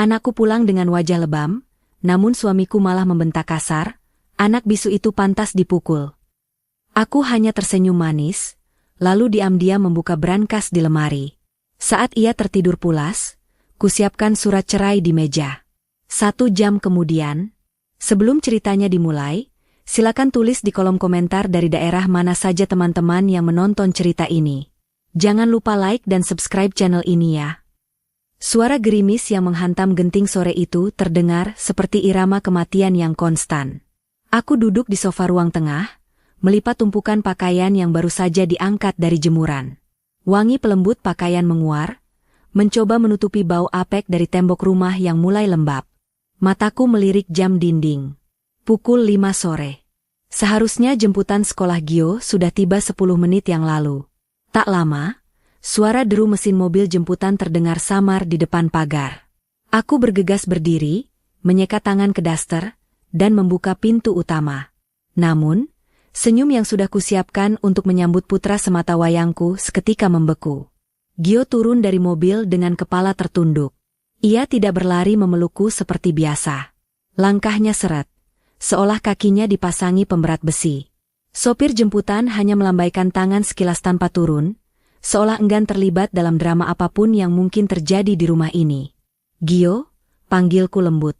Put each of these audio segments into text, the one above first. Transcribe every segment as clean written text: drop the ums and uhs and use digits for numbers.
Anakku pulang dengan wajah lebam, namun suamiku malah membentak kasar, anak bisu itu pantas dipukul. Aku hanya tersenyum manis, lalu diam-diam membuka brankas di lemari. Saat ia tertidur pulas, kusiapkan surat cerai di meja. 1 jam kemudian, sebelum ceritanya dimulai, silakan tulis di kolom komentar dari daerah mana saja teman-teman yang menonton cerita ini. Jangan lupa like dan subscribe channel ini ya. Suara gerimis yang menghantam genting sore itu terdengar seperti irama kematian yang konstan. Aku duduk di sofa ruang tengah, melipat tumpukan pakaian yang baru saja diangkat dari jemuran. Wangi pelembut pakaian menguar, mencoba menutupi bau apek dari tembok rumah yang mulai lembab. Mataku melirik jam dinding. Pukul 5 sore. Seharusnya jemputan sekolah Gio sudah tiba 10 menit yang lalu. Tak lama, suara deru mesin mobil jemputan terdengar samar di depan pagar. Aku bergegas berdiri, menyekat tangan ke daster, dan membuka pintu utama. Namun, senyum yang sudah kusiapkan untuk menyambut putra semata wayangku seketika membeku. Gio turun dari mobil dengan kepala tertunduk. Ia tidak berlari memelukku seperti biasa. Langkahnya seret, seolah kakinya dipasangi pemberat besi. Sopir jemputan hanya melambaikan tangan sekilas tanpa turun, seolah enggan terlibat dalam drama apapun yang mungkin terjadi di rumah ini. Gio, panggilku lembut.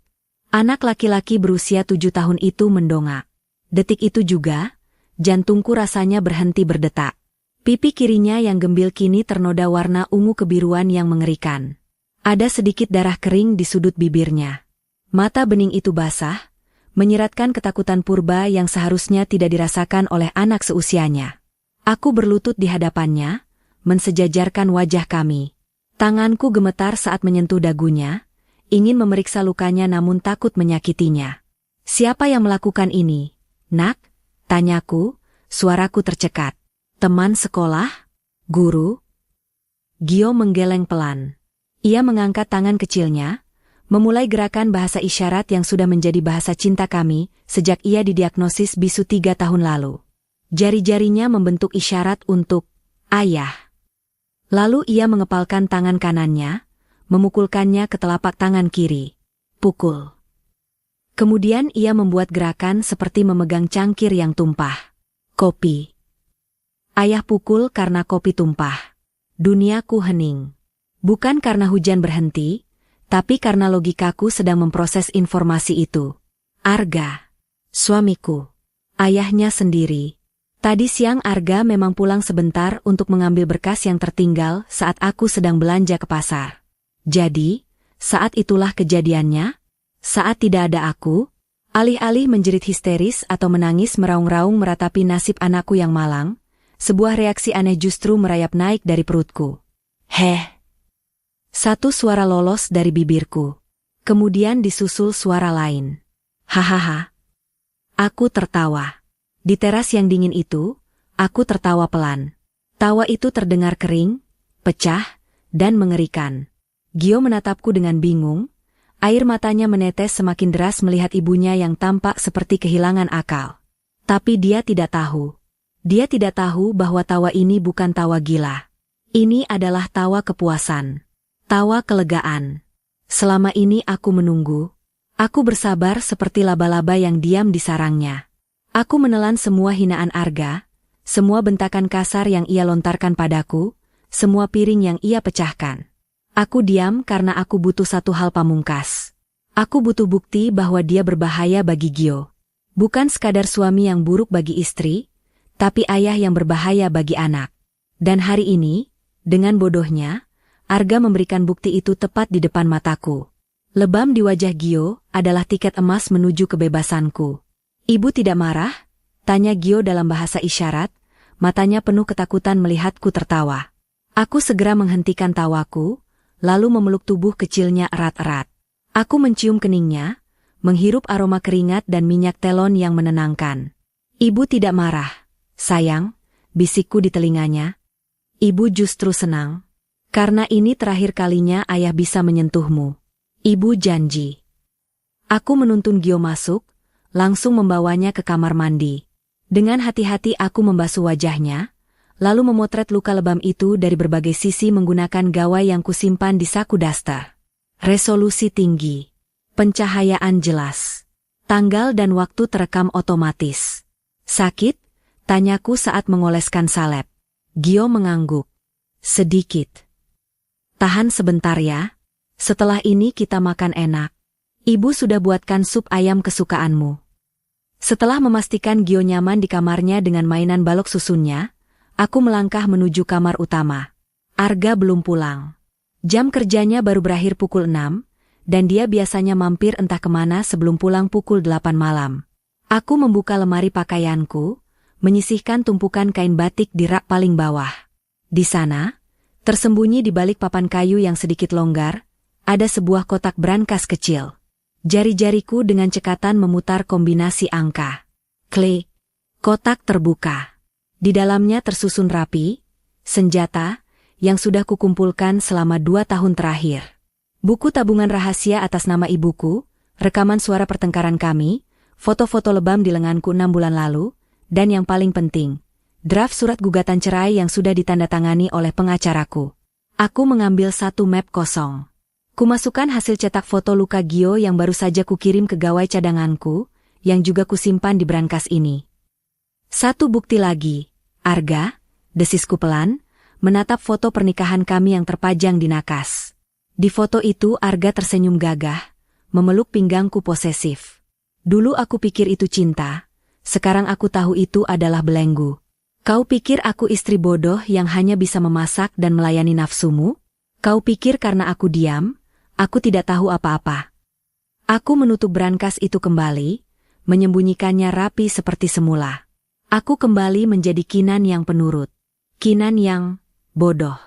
Anak laki-laki berusia 7 tahun itu mendongak. Detik itu juga, jantungku rasanya berhenti berdetak. Pipi kirinya yang gembil kini ternoda warna ungu kebiruan yang mengerikan. Ada sedikit darah kering di sudut bibirnya. Mata bening itu basah, menyiratkan ketakutan purba yang seharusnya tidak dirasakan oleh anak seusianya. Aku berlutut di hadapannya, mensejajarkan wajah kami. Tanganku gemetar saat menyentuh dagunya, ingin memeriksa lukanya namun takut menyakitinya. Siapa yang melakukan ini, nak? Tanyaku, suaraku tercekat. Teman sekolah? Guru? Gio menggeleng pelan. Ia mengangkat tangan kecilnya, memulai gerakan bahasa isyarat yang sudah menjadi bahasa cinta kami sejak ia didiagnosis bisu 3 tahun lalu. Jari-jarinya membentuk isyarat untuk ayah. Lalu ia mengepalkan tangan kanannya, memukulkannya ke telapak tangan kiri. Pukul. Kemudian ia membuat gerakan seperti memegang cangkir yang tumpah. Kopi. Ayah pukul karena kopi tumpah. Duniaku hening. Bukan karena hujan berhenti, tapi karena logikaku sedang memproses informasi itu. Arga. Suamiku. Ayahnya sendiri. Tadi siang Arga memang pulang sebentar untuk mengambil berkas yang tertinggal saat aku sedang belanja ke pasar. Jadi, saat itulah kejadiannya. Saat tidak ada aku, alih-alih menjerit histeris atau menangis meraung-raung meratapi nasib anakku yang malang, sebuah reaksi aneh justru merayap naik dari perutku. Heh. Satu suara lolos dari bibirku. Kemudian disusul suara lain. Hahaha. Aku tertawa. Di teras yang dingin itu, aku tertawa pelan. Tawa itu terdengar kering, pecah, dan mengerikan. Gio menatapku dengan bingung, air matanya menetes semakin deras melihat ibunya yang tampak seperti kehilangan akal. Tapi dia tidak tahu. Dia tidak tahu bahwa tawa ini bukan tawa gila. Ini adalah tawa kepuasan. Tawa kelegaan. Selama ini aku menunggu. Aku bersabar seperti laba-laba yang diam di sarangnya. Aku menelan semua hinaan Arga, semua bentakan kasar yang ia lontarkan padaku, semua piring yang ia pecahkan. Aku diam karena aku butuh satu hal pamungkas. Aku butuh bukti bahwa dia berbahaya bagi Gio. Bukan sekadar suami yang buruk bagi istri, tapi ayah yang berbahaya bagi anak. Dan hari ini, dengan bodohnya, Arga memberikan bukti itu tepat di depan mataku. Lebam di wajah Gio adalah tiket emas menuju kebebasanku. Ibu tidak marah? Tanya Gio dalam bahasa isyarat, matanya penuh ketakutan melihatku tertawa. Aku segera menghentikan tawaku, lalu memeluk tubuh kecilnya erat-erat. Aku mencium keningnya, menghirup aroma keringat dan minyak telon yang menenangkan. Ibu tidak marah, sayang, bisikku di telinganya. Ibu justru senang. Karena ini terakhir kalinya ayah bisa menyentuhmu. Ibu janji. Aku menuntun Gio masuk, langsung membawanya ke kamar mandi. Dengan hati-hati aku membasuh wajahnya, lalu memotret luka lebam itu dari berbagai sisi menggunakan gawai yang kusimpan di saku daster. Resolusi tinggi. Pencahayaan jelas. Tanggal dan waktu terekam otomatis. Sakit? Tanyaku saat mengoleskan salep. Gio mengangguk. Sedikit. Tahan sebentar ya. Setelah ini kita makan enak. Ibu sudah buatkan sup ayam kesukaanmu. Setelah memastikan Gio nyaman di kamarnya dengan mainan balok susunnya, aku melangkah menuju kamar utama. Arga belum pulang. Jam kerjanya baru berakhir pukul 6, dan dia biasanya mampir entah kemana sebelum pulang pukul 8 malam. Aku membuka lemari pakaianku, menyisihkan tumpukan kain batik di rak paling bawah. Di sana, tersembunyi di balik papan kayu yang sedikit longgar, ada sebuah kotak brankas kecil. Jari-jariku dengan cekatan memutar kombinasi angka. Klik. Kotak terbuka. Di dalamnya tersusun rapi, senjata, yang sudah kukumpulkan selama 2 tahun terakhir. Buku tabungan rahasia atas nama ibuku, rekaman suara pertengkaran kami, foto-foto lebam di lenganku 6 bulan lalu, dan yang paling penting, draft surat gugatan cerai yang sudah ditandatangani oleh pengacaraku. Aku mengambil satu map kosong. Kumasukkan hasil cetak foto luka Gio yang baru saja kukirim ke gawai cadanganku, yang juga kusimpan di brankas ini. Satu bukti lagi, Arga, desisku pelan, menatap foto pernikahan kami yang terpajang di nakas. Di foto itu Arga tersenyum gagah, memeluk pinggangku posesif. Dulu aku pikir itu cinta, sekarang aku tahu itu adalah belenggu. Kau pikir aku istri bodoh yang hanya bisa memasak dan melayani nafsumu? Kau pikir karena aku diam, aku tidak tahu apa-apa. Aku menutup brankas itu kembali, menyembunyikannya rapi seperti semula. Aku kembali menjadi Kinan yang penurut. Kinan yang bodoh.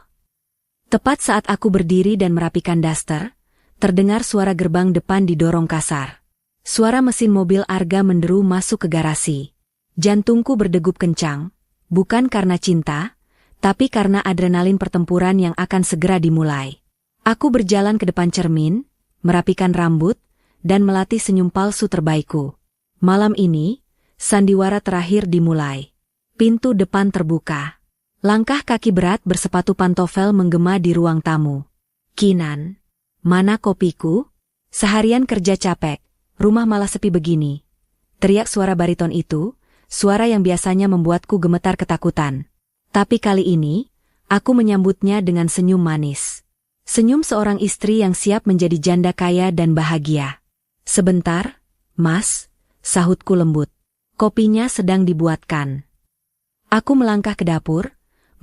Tepat saat aku berdiri dan merapikan daster, terdengar suara gerbang depan didorong kasar. Suara mesin mobil Arga menderu masuk ke garasi. Jantungku berdegup kencang, bukan karena cinta, tapi karena adrenalin pertempuran yang akan segera dimulai. Aku berjalan ke depan cermin, merapikan rambut, dan melatih senyum palsu terbaikku. Malam ini, sandiwara terakhir dimulai. Pintu depan terbuka. Langkah kaki berat bersepatu pantofel menggema di ruang tamu. Kinan, mana kopiku? Seharian kerja capek, rumah malah sepi begini. Teriak suara bariton itu, suara yang biasanya membuatku gemetar ketakutan. Tapi kali ini, aku menyambutnya dengan senyum manis. Senyum seorang istri yang siap menjadi janda kaya dan bahagia. Sebentar, Mas, sahutku lembut. Kopinya sedang dibuatkan. Aku melangkah ke dapur,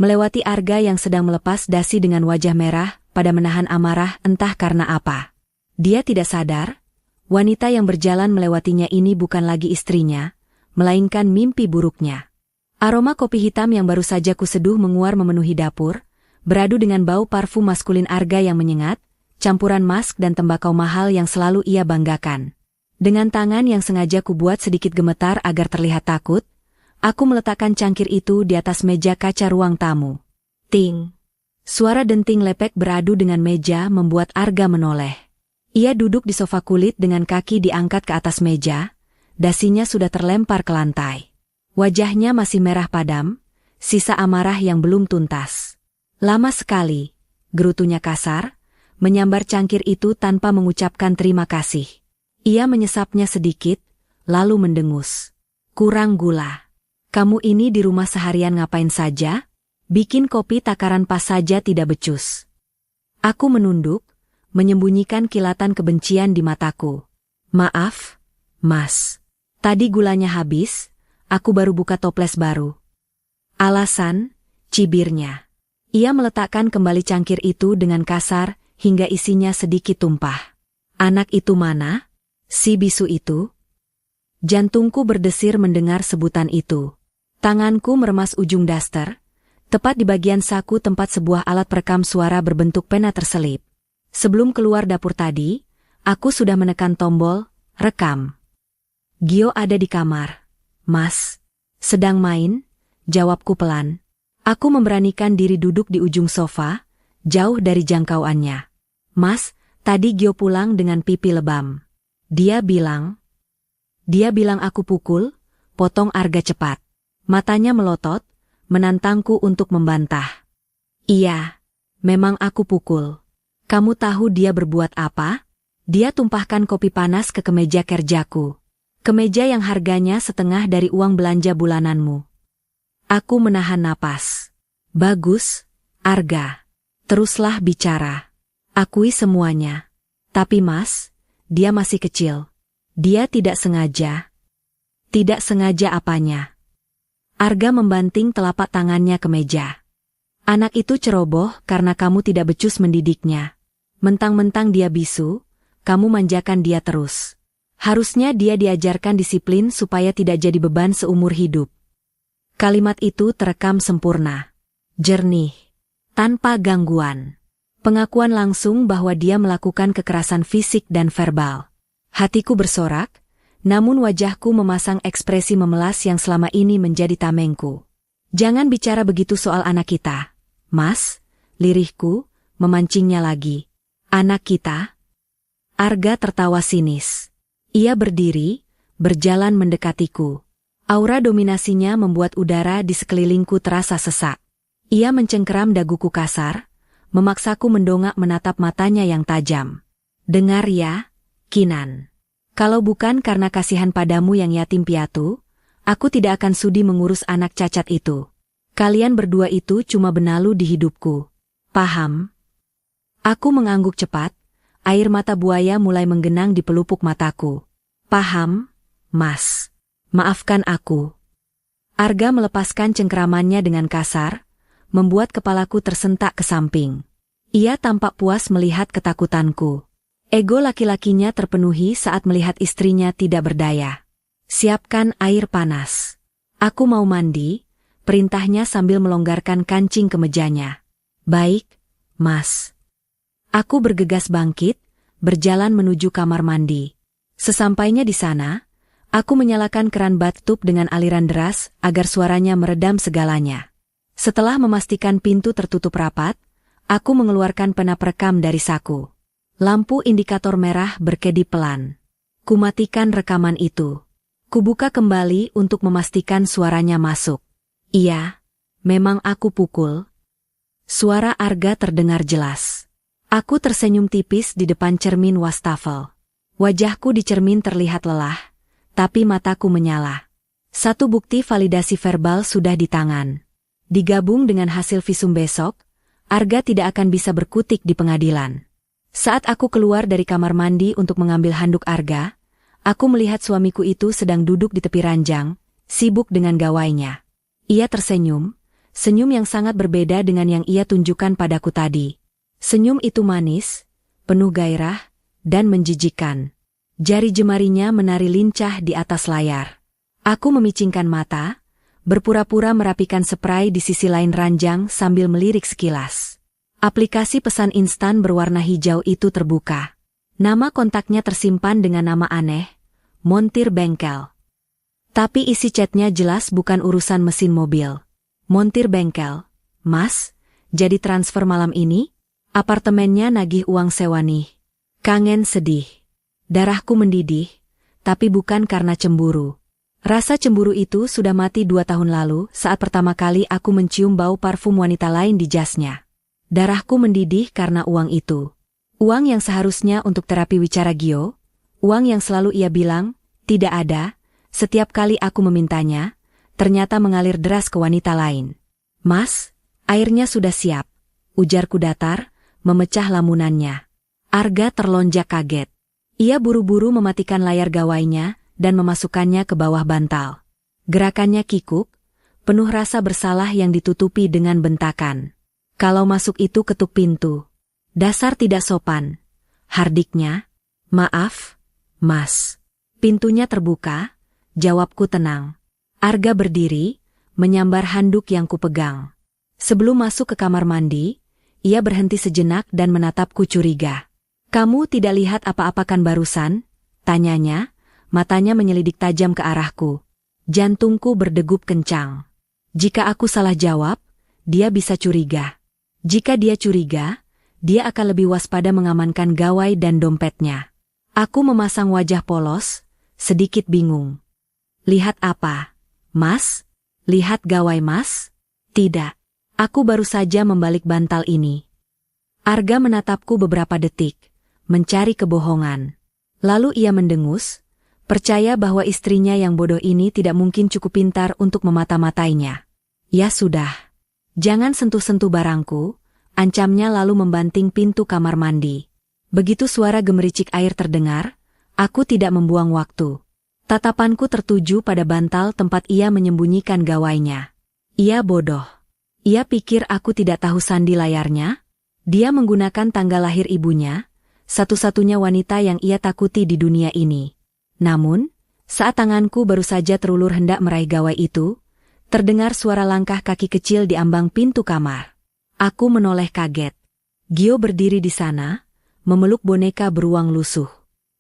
melewati Arga yang sedang melepas dasi dengan wajah merah, pada menahan amarah entah karena apa. Dia tidak sadar, wanita yang berjalan melewatinya ini bukan lagi istrinya, melainkan mimpi buruknya. Aroma kopi hitam yang baru saja kuseduh menguar memenuhi dapur, beradu dengan bau parfum maskulin Arga yang menyengat, campuran mask dan tembakau mahal yang selalu ia banggakan. Dengan tangan yang sengaja kubuat sedikit gemetar agar terlihat takut, aku meletakkan cangkir itu di atas meja kaca ruang tamu. Ting! Suara denting lepek beradu dengan meja membuat Arga menoleh. Ia duduk di sofa kulit dengan kaki diangkat ke atas meja, dasinya sudah terlempar ke lantai. Wajahnya masih merah padam, sisa amarah yang belum tuntas. Lama sekali, gerutunya kasar, menyambar cangkir itu tanpa mengucapkan terima kasih. Ia menyesapnya sedikit, lalu mendengus. Kurang gula. Kamu ini di rumah seharian ngapain saja? Bikin kopi takaran pas saja tidak becus. Aku menunduk, menyembunyikan kilatan kebencian di mataku. Maaf, Mas. Tadi gulanya habis, aku baru buka toples baru. Alasan, cibirnya. Ia meletakkan kembali cangkir itu dengan kasar, hingga isinya sedikit tumpah. Anak itu mana? Si bisu itu? Jantungku berdesir mendengar sebutan itu. Tanganku meremas ujung daster, tepat di bagian saku tempat sebuah alat perekam suara berbentuk pena terselip. Sebelum keluar dapur tadi, aku sudah menekan tombol, rekam. Gio ada di kamar. Mas, sedang main? Jawabku pelan. Aku memberanikan diri duduk di ujung sofa, jauh dari jangkauannya. Mas, tadi Gio pulang dengan pipi lebam. Dia bilang aku pukul, potong Arga cepat. Matanya melotot, menantangku untuk membantah. Iya, memang aku pukul. Kamu tahu dia berbuat apa? Dia tumpahkan kopi panas ke kemeja kerjaku. Kemeja yang harganya setengah dari uang belanja bulananmu. Aku menahan napas. Bagus, Arga. Teruslah bicara. Akui semuanya. Tapi Mas, dia masih kecil. Dia tidak sengaja. Tidak sengaja apanya? Arga membanting telapak tangannya ke meja. Anak itu ceroboh karena kamu tidak becus mendidiknya. Mentang-mentang dia bisu, kamu manjakan dia terus. Harusnya dia diajarkan disiplin supaya tidak jadi beban seumur hidup. Kalimat itu terekam sempurna. Jernih. Tanpa gangguan. Pengakuan langsung bahwa dia melakukan kekerasan fisik dan verbal. Hatiku bersorak, namun wajahku memasang ekspresi memelas yang selama ini menjadi tamengku. Jangan bicara begitu soal anak kita, Mas, lirihku, memancingnya lagi. Anak kita? Arga tertawa sinis. Ia berdiri, berjalan mendekatiku. Aura dominasinya membuat udara di sekelilingku terasa sesak. Ia mencengkeram daguku kasar, memaksaku mendongak menatap matanya yang tajam. Dengar ya, Kinan. Kalau bukan karena kasihan padamu yang yatim piatu, aku tidak akan sudi mengurus anak cacat itu. Kalian berdua itu cuma benalu di hidupku. Paham? Aku mengangguk cepat, air mata buaya mulai menggenang di pelupuk mataku. Paham, Mas. Maafkan aku. Arga melepaskan cengkeramannya dengan kasar, membuat kepalaku tersentak ke samping. Ia tampak puas melihat ketakutanku. Ego laki-lakinya terpenuhi saat melihat istrinya tidak berdaya. Siapkan air panas. Aku mau mandi, perintahnya sambil melonggarkan kancing kemejanya. Baik, Mas. Aku bergegas bangkit, berjalan menuju kamar mandi. Sesampainya di sana, aku menyalakan keran bathtub dengan aliran deras agar suaranya meredam segalanya. Setelah memastikan pintu tertutup rapat, aku mengeluarkan pena perekam dari saku. Lampu indikator merah berkedip pelan. Kumatikan rekaman itu. Kubuka kembali untuk memastikan suaranya masuk. Iya, memang aku pukul. Suara Arga terdengar jelas. Aku tersenyum tipis di depan cermin wastafel. Wajahku di cermin terlihat lelah, tapi mataku menyala. Satu bukti validasi verbal sudah di tangan. Digabung dengan hasil visum besok, Arga tidak akan bisa berkutik di pengadilan. Saat aku keluar dari kamar mandi untuk mengambil handuk Arga, aku melihat suamiku itu sedang duduk di tepi ranjang, sibuk dengan gawainya. Ia tersenyum, senyum yang sangat berbeda dengan yang ia tunjukkan padaku tadi. Senyum itu manis, penuh gairah, dan menjijikkan. Jari jemarinya menari lincah di atas layar. Aku memicingkan mata, berpura-pura merapikan spray di sisi lain ranjang sambil melirik sekilas. Aplikasi pesan instan berwarna hijau itu terbuka. Nama kontaknya tersimpan dengan nama aneh, Montir Bengkel. Tapi isi chatnya jelas bukan urusan mesin mobil. Montir Bengkel, Mas, jadi transfer malam ini? Apartemennya nagih uang sewa nih. Kangen sedih. Darahku mendidih, tapi bukan karena cemburu. Rasa cemburu itu sudah mati 2 tahun lalu saat pertama kali aku mencium bau parfum wanita lain di jasnya. Darahku mendidih karena uang itu. Uang yang seharusnya untuk terapi wicara Gio, uang yang selalu ia bilang, tidak ada, setiap kali aku memintanya, ternyata mengalir deras ke wanita lain. Mas, airnya sudah siap, ujarku datar, memecah lamunannya. Arga terlonjak kaget. Ia buru-buru mematikan layar gawainya dan memasukkannya ke bawah bantal. Gerakannya kikuk, penuh rasa bersalah yang ditutupi dengan bentakan. Kalau masuk itu ketuk pintu. Dasar tidak sopan. Hardiknya, maaf, Mas. Pintunya terbuka, jawabku tenang. Arga berdiri, menyambar handuk yang kupegang. Sebelum masuk ke kamar mandi, ia berhenti sejenak dan menatapku curiga. Kamu tidak lihat apa-apa kan barusan? Tanyanya, matanya menyelidik tajam ke arahku. Jantungku berdegup kencang. Jika aku salah jawab, dia bisa curiga. Jika dia curiga, dia akan lebih waspada mengamankan gawai dan dompetnya. Aku memasang wajah polos, sedikit bingung. Lihat apa? Mas? Lihat gawai Mas? Tidak. Aku baru saja membalik bantal ini. Arga menatapku beberapa detik, mencari kebohongan. Lalu ia mendengus, percaya bahwa istrinya yang bodoh ini tidak mungkin cukup pintar untuk memata-matainya. Ya sudah. Jangan sentuh-sentuh barangku, ancamnya lalu membanting pintu kamar mandi. Begitu suara gemericik air terdengar, aku tidak membuang waktu. Tatapanku tertuju pada bantal tempat ia menyembunyikan gawainya. Ia bodoh. Ia pikir aku tidak tahu sandi layarnya? Dia menggunakan tanggal lahir ibunya, satu-satunya wanita yang ia takuti di dunia ini. Namun, saat tanganku baru saja terulur hendak meraih gawai itu, terdengar suara langkah kaki kecil di ambang pintu kamar. Aku menoleh kaget. Gio berdiri di sana, memeluk boneka beruang lusuh.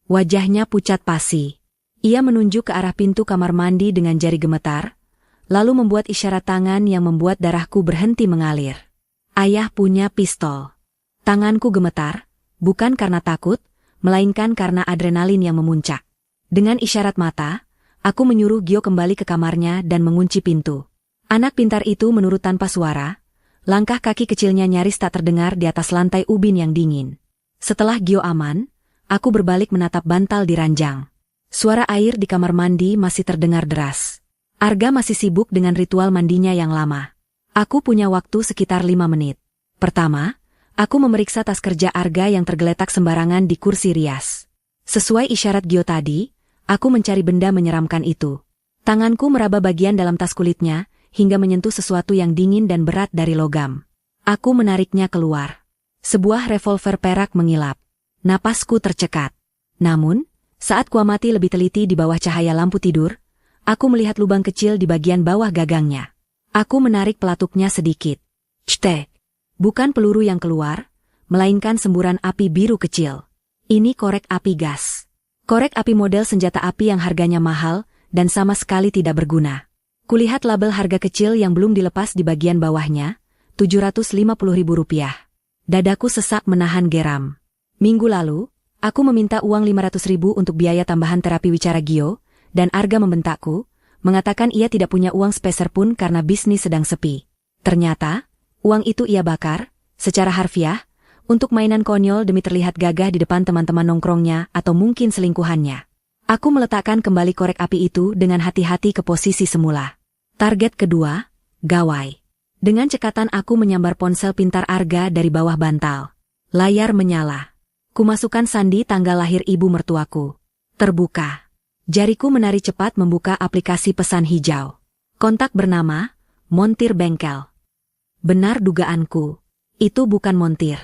Wajahnya pucat pasi. Ia menunjuk ke arah pintu kamar mandi dengan jari gemetar, lalu membuat isyarat tangan yang membuat darahku berhenti mengalir. Ayah punya pistol. Tanganku gemetar, bukan karena takut, melainkan karena adrenalin yang memuncak. Dengan isyarat mata, aku menyuruh Gio kembali ke kamarnya dan mengunci pintu. Anak pintar itu menurut tanpa suara, langkah kaki kecilnya nyaris tak terdengar di atas lantai ubin yang dingin. Setelah Gio aman, aku berbalik menatap bantal di ranjang. Suara air di kamar mandi masih terdengar deras. Arga masih sibuk dengan ritual mandinya yang lama. Aku punya waktu sekitar 5 menit. Pertama, aku memeriksa tas kerja Arga yang tergeletak sembarangan di kursi rias. Sesuai isyarat Gio tadi, aku mencari benda menyeramkan itu. Tanganku meraba bagian dalam tas kulitnya, hingga menyentuh sesuatu yang dingin dan berat dari logam. Aku menariknya keluar. Sebuah revolver perak mengilap. Napasku tercekat. Namun, saat kuamati lebih teliti di bawah cahaya lampu tidur, aku melihat lubang kecil di bagian bawah gagangnya. Aku menarik pelatuknya sedikit. Cetek. Bukan peluru yang keluar, melainkan semburan api biru kecil. Ini korek api gas. Korek api model senjata api yang harganya mahal dan sama sekali tidak berguna. Kulihat label harga kecil yang belum dilepas di bagian bawahnya, Rp750.000. Dadaku sesak menahan geram. Minggu lalu, aku meminta uang 500.000 untuk biaya tambahan terapi wicara Gio, dan Arga membentakku, mengatakan ia tidak punya uang sepeser pun karena bisnis sedang sepi. Ternyata, uang itu ia bakar, secara harfiah, untuk mainan konyol demi terlihat gagah di depan teman-teman nongkrongnya atau mungkin selingkuhannya. Aku meletakkan kembali korek api itu dengan hati-hati ke posisi semula. Target kedua, gawai. Dengan cekatan aku menyambar ponsel pintar Arga dari bawah bantal. Layar menyala. Kumasukkan sandi tanggal lahir ibu mertuaku. Terbuka. Jariku menari cepat membuka aplikasi pesan hijau. Kontak bernama, Montir Bengkel. Benar dugaanku. Itu bukan montir.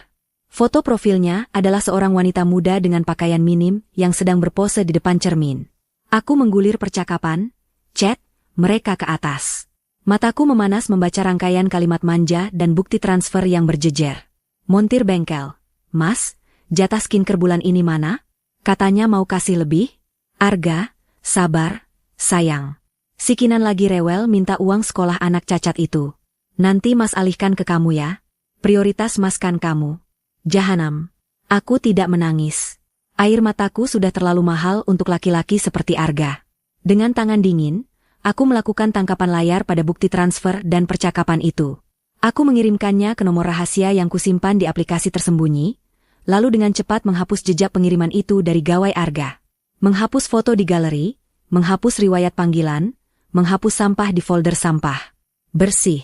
Foto profilnya adalah seorang wanita muda dengan pakaian minim yang sedang berpose di depan cermin. Aku menggulir percakapan, chat, mereka ke atas. Mataku memanas membaca rangkaian kalimat manja dan bukti transfer yang berjejer. Montir Bengkel. Mas, jatah skincare bulan ini mana? Katanya mau kasih lebih? Arga, sabar, sayang. Si Kinan lagi rewel minta uang sekolah anak cacat itu. Nanti Mas alihkan ke kamu ya. Prioritas Mas kan kamu. Jahanam. Aku tidak menangis. Air mataku sudah terlalu mahal untuk laki-laki seperti Arga. Dengan tangan dingin, aku melakukan tangkapan layar pada bukti transfer dan percakapan itu. Aku mengirimkannya ke nomor rahasia yang kusimpan di aplikasi tersembunyi, lalu dengan cepat menghapus jejak pengiriman itu dari gawai Arga. Menghapus foto di galeri, menghapus riwayat panggilan, menghapus sampah di folder sampah. Bersih.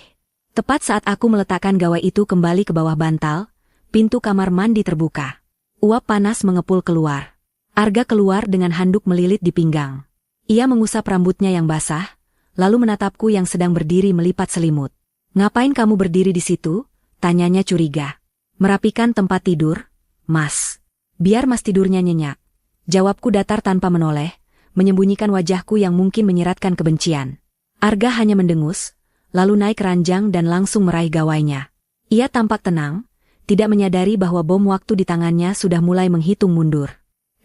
Tepat saat aku meletakkan gawai itu kembali ke bawah bantal, pintu kamar mandi terbuka. Uap panas mengepul keluar. Arga keluar dengan handuk melilit di pinggang. Ia mengusap rambutnya yang basah, lalu menatapku yang sedang berdiri melipat selimut. Ngapain kamu berdiri di situ? Tanyanya curiga. Merapikan tempat tidur, Mas. Biar Mas tidurnya nyenyak. Jawabku datar tanpa menoleh, menyembunyikan wajahku yang mungkin menyiratkan kebencian. Arga hanya mendengus, lalu naik ranjang dan langsung meraih gawainya. Ia tampak tenang, tidak menyadari bahwa bom waktu di tangannya sudah mulai menghitung mundur.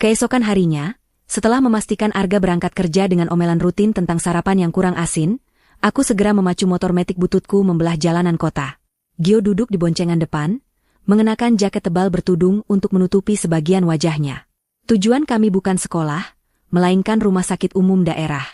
Keesokan harinya, setelah memastikan Arga berangkat kerja dengan omelan rutin tentang sarapan yang kurang asin, aku segera memacu motor metik bututku membelah jalanan kota. Gio duduk di boncengan depan, mengenakan jaket tebal bertudung untuk menutupi sebagian wajahnya. Tujuan kami bukan sekolah, melainkan rumah sakit umum daerah.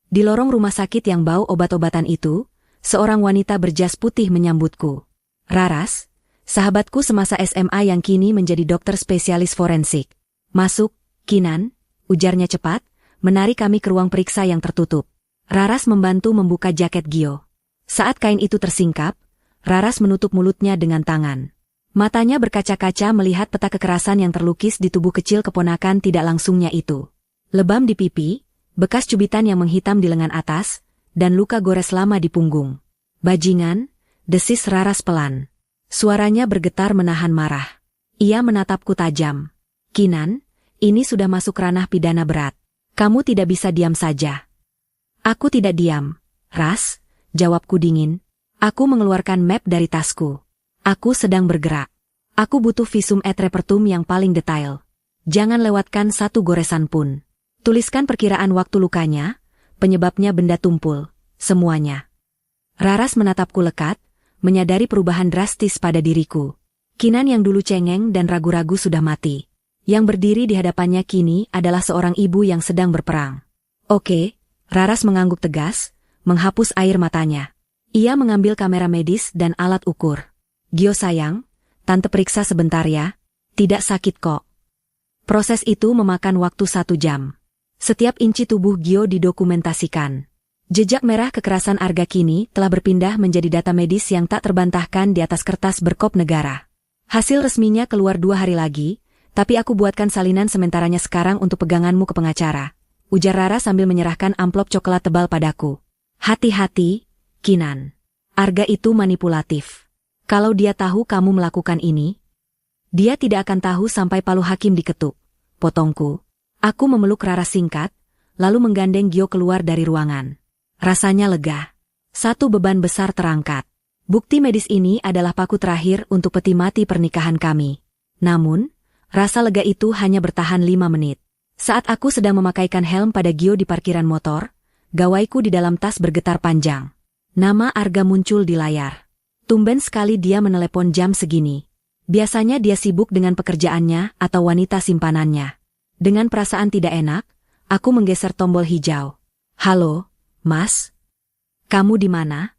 Di lorong rumah sakit yang bau obat-obatan itu, seorang wanita berjas putih menyambutku. Raras, Sahabatku semasa SMA yang kini menjadi dokter spesialis forensik. Masuk, Kinan, ujarnya cepat, menarik kami ke ruang periksa yang tertutup. Raras membantu membuka jaket Gio. Saat kain itu tersingkap, Raras menutup mulutnya dengan tangan. Matanya berkaca-kaca melihat peta kekerasan yang terlukis di tubuh kecil keponakan tidak langsungnya itu. Lebam di pipi, bekas cubitan yang menghitam di lengan atas, dan luka gores lama di punggung. Bajingan, desis Raras pelan. Suaranya bergetar menahan marah. Ia menatapku tajam. Kinan, ini sudah masuk ranah pidana berat. Kamu tidak bisa diam saja. Aku tidak diam, Ras, jawabku dingin. Aku mengeluarkan map dari tasku. Aku sedang bergerak. Aku butuh visum et repertum yang paling detail. Jangan lewatkan satu goresan pun. Tuliskan perkiraan waktu lukanya, penyebabnya benda tumpul, semuanya. Raras menatapku lekat, menyadari perubahan drastis pada diriku. Kinan yang dulu cengeng dan ragu-ragu sudah mati. Yang berdiri di hadapannya kini adalah seorang ibu yang sedang berperang. Oke, Raras mengangguk tegas, menghapus air matanya. Ia mengambil kamera medis dan alat ukur. Gio sayang, tante periksa sebentar ya. Tidak sakit kok. Proses itu memakan waktu 1 jam. Setiap inci tubuh Gio didokumentasikan. Jejak merah kekerasan Arga kini telah berpindah menjadi data medis yang tak terbantahkan di atas kertas berkop negara. Hasil resminya keluar 2 hari lagi, tapi aku buatkan salinan sementaranya sekarang untuk peganganmu ke pengacara. Ujar Rara sambil menyerahkan amplop coklat tebal padaku. Hati-hati, Kinan. Arga itu manipulatif. Kalau dia tahu kamu melakukan ini, dia tidak akan tahu sampai palu hakim diketuk. Potongku. Aku memeluk Rara singkat, lalu menggandeng Gio keluar dari ruangan. Rasanya lega. Satu beban besar terangkat. Bukti medis ini adalah paku terakhir untuk peti mati pernikahan kami. Namun, rasa lega itu hanya bertahan 5 menit. Saat aku sedang memakaikan helm pada Gio di parkiran motor, gawaiku di dalam tas bergetar panjang. Nama Arga muncul di layar. Tumben sekali dia menelepon jam segini. Biasanya dia sibuk dengan pekerjaannya atau wanita simpanannya. Dengan perasaan tidak enak, aku menggeser tombol hijau. Halo, Mas? Kamu di mana?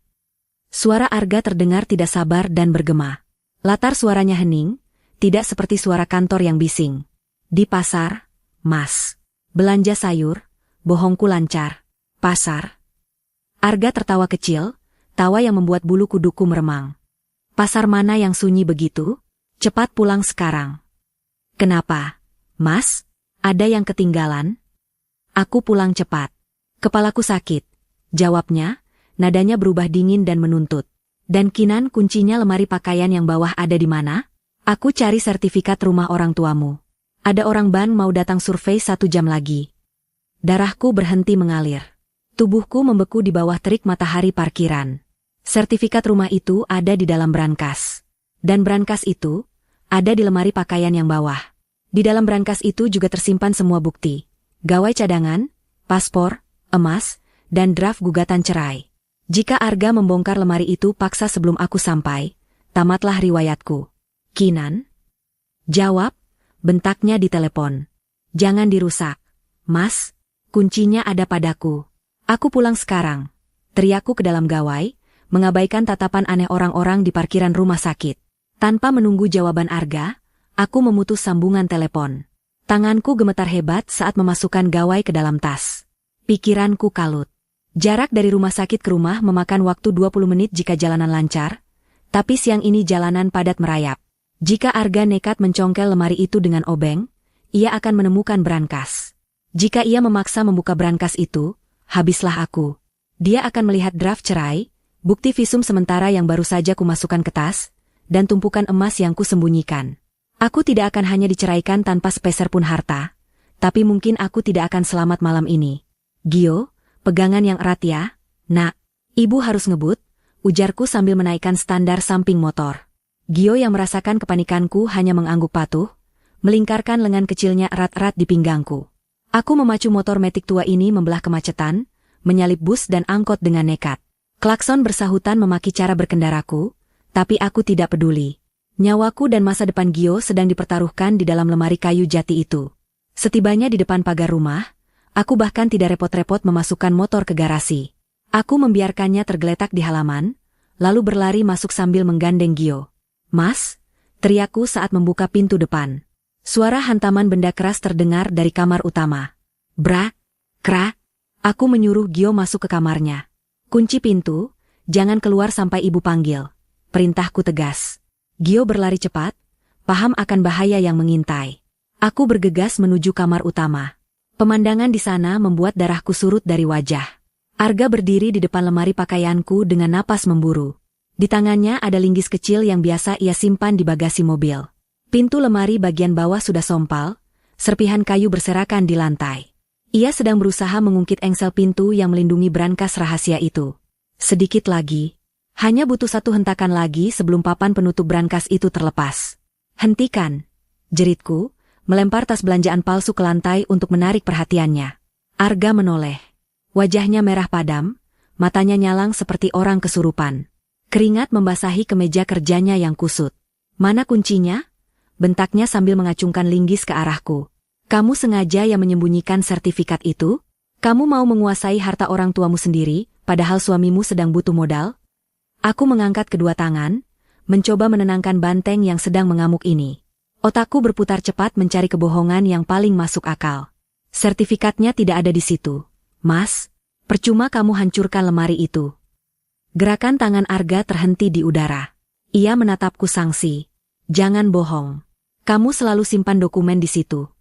Suara Arga terdengar tidak sabar dan bergema. Latar suaranya hening, tidak seperti suara kantor yang bising. Di pasar, Mas. Belanja sayur, bohongku lancar. Pasar. Arga tertawa kecil, tawa yang membuat bulu kuduku meremang. Pasar mana yang sunyi begitu? Cepat pulang sekarang. Kenapa, Mas? Ada yang ketinggalan? Aku pulang cepat. Kepalaku sakit. Jawabnya, nadanya berubah dingin dan menuntut. Dan Kinan, kuncinya lemari pakaian yang bawah ada di mana? Aku cari sertifikat rumah orang tuamu. Ada orang ban mau datang survei 1 jam lagi. Darahku berhenti mengalir. Tubuhku membeku di bawah terik matahari parkiran. Sertifikat rumah itu ada di dalam brankas. Dan brankas itu ada di lemari pakaian yang bawah. Di dalam brankas itu juga tersimpan semua bukti. Gawai cadangan, paspor, emas, dan draft gugatan cerai. Jika Arga membongkar lemari itu paksa sebelum aku sampai, tamatlah riwayatku. Kinan? Jawab, bentaknya di telepon. Jangan dirusak. Mas, kuncinya ada padaku. Aku pulang sekarang. Teriakku ke dalam gawai, mengabaikan tatapan aneh orang-orang di parkiran rumah sakit. Tanpa menunggu jawaban Arga, aku memutus sambungan telepon. Tanganku gemetar hebat saat memasukkan gawai ke dalam tas. Pikiranku kalut. Jarak dari rumah sakit ke rumah memakan waktu 20 menit jika jalanan lancar, tapi siang ini jalanan padat merayap. Jika Arga nekat mencongkel lemari itu dengan obeng, ia akan menemukan brankas. Jika ia memaksa membuka brankas itu, habislah aku. Dia akan melihat draft cerai, bukti visum sementara yang baru saja kumasukkan ke tas, dan tumpukan emas yang kusembunyikan. Aku tidak akan hanya diceraikan tanpa sepeser pun harta, tapi mungkin aku tidak akan selamat malam ini. Gio, pegangan yang erat ya, nak. Ibu harus ngebut, ujarku sambil menaikkan standar samping motor. Gio yang merasakan kepanikanku hanya mengangguk patuh, melingkarkan lengan kecilnya erat-erat di pinggangku. Aku memacu motor metik tua ini membelah kemacetan, menyalip bus dan angkot dengan nekat. Klakson bersahutan memaki cara berkendaraku, tapi aku tidak peduli. Nyawaku dan masa depan Gio sedang dipertaruhkan di dalam lemari kayu jati itu. Setibanya di depan pagar rumah, aku bahkan tidak repot-repot memasukkan motor ke garasi. Aku membiarkannya tergeletak di halaman, lalu berlari masuk sambil menggandeng Gio. Mas, teriakku saat membuka pintu depan. Suara hantaman benda keras terdengar dari kamar utama. Bra, kra, aku menyuruh Gio masuk ke kamarnya. Kunci pintu, jangan keluar sampai ibu panggil. Perintahku tegas. Gio berlari cepat, paham akan bahaya yang mengintai. Aku bergegas menuju kamar utama. Pemandangan di sana membuat darahku surut dari wajah. Arga berdiri di depan lemari pakaianku dengan napas memburu. Di tangannya ada linggis kecil yang biasa ia simpan di bagasi mobil. Pintu lemari bagian bawah sudah sompal, serpihan kayu berserakan di lantai. Ia sedang berusaha mengungkit engsel pintu yang melindungi brankas rahasia itu. Sedikit lagi. Hanya butuh satu hentakan lagi sebelum papan penutup brankas itu terlepas. Hentikan, jeritku, melempar tas belanjaan palsu ke lantai untuk menarik perhatiannya. Arga menoleh. Wajahnya merah padam, matanya nyalang seperti orang kesurupan. Keringat membasahi kemeja kerjanya yang kusut. Mana kuncinya? Bentaknya sambil mengacungkan linggis ke arahku. Kamu sengaja yang menyembunyikan sertifikat itu? Kamu mau menguasai harta orang tuamu sendiri, padahal suamimu sedang butuh modal? Aku mengangkat kedua tangan, mencoba menenangkan banteng yang sedang mengamuk ini. Otakku berputar cepat mencari kebohongan yang paling masuk akal. Sertifikatnya tidak ada di situ. Mas, percuma kamu hancurkan lemari itu. Gerakan tangan Arga terhenti di udara. Ia menatapku sangsi. Jangan bohong. Kamu selalu simpan dokumen di situ.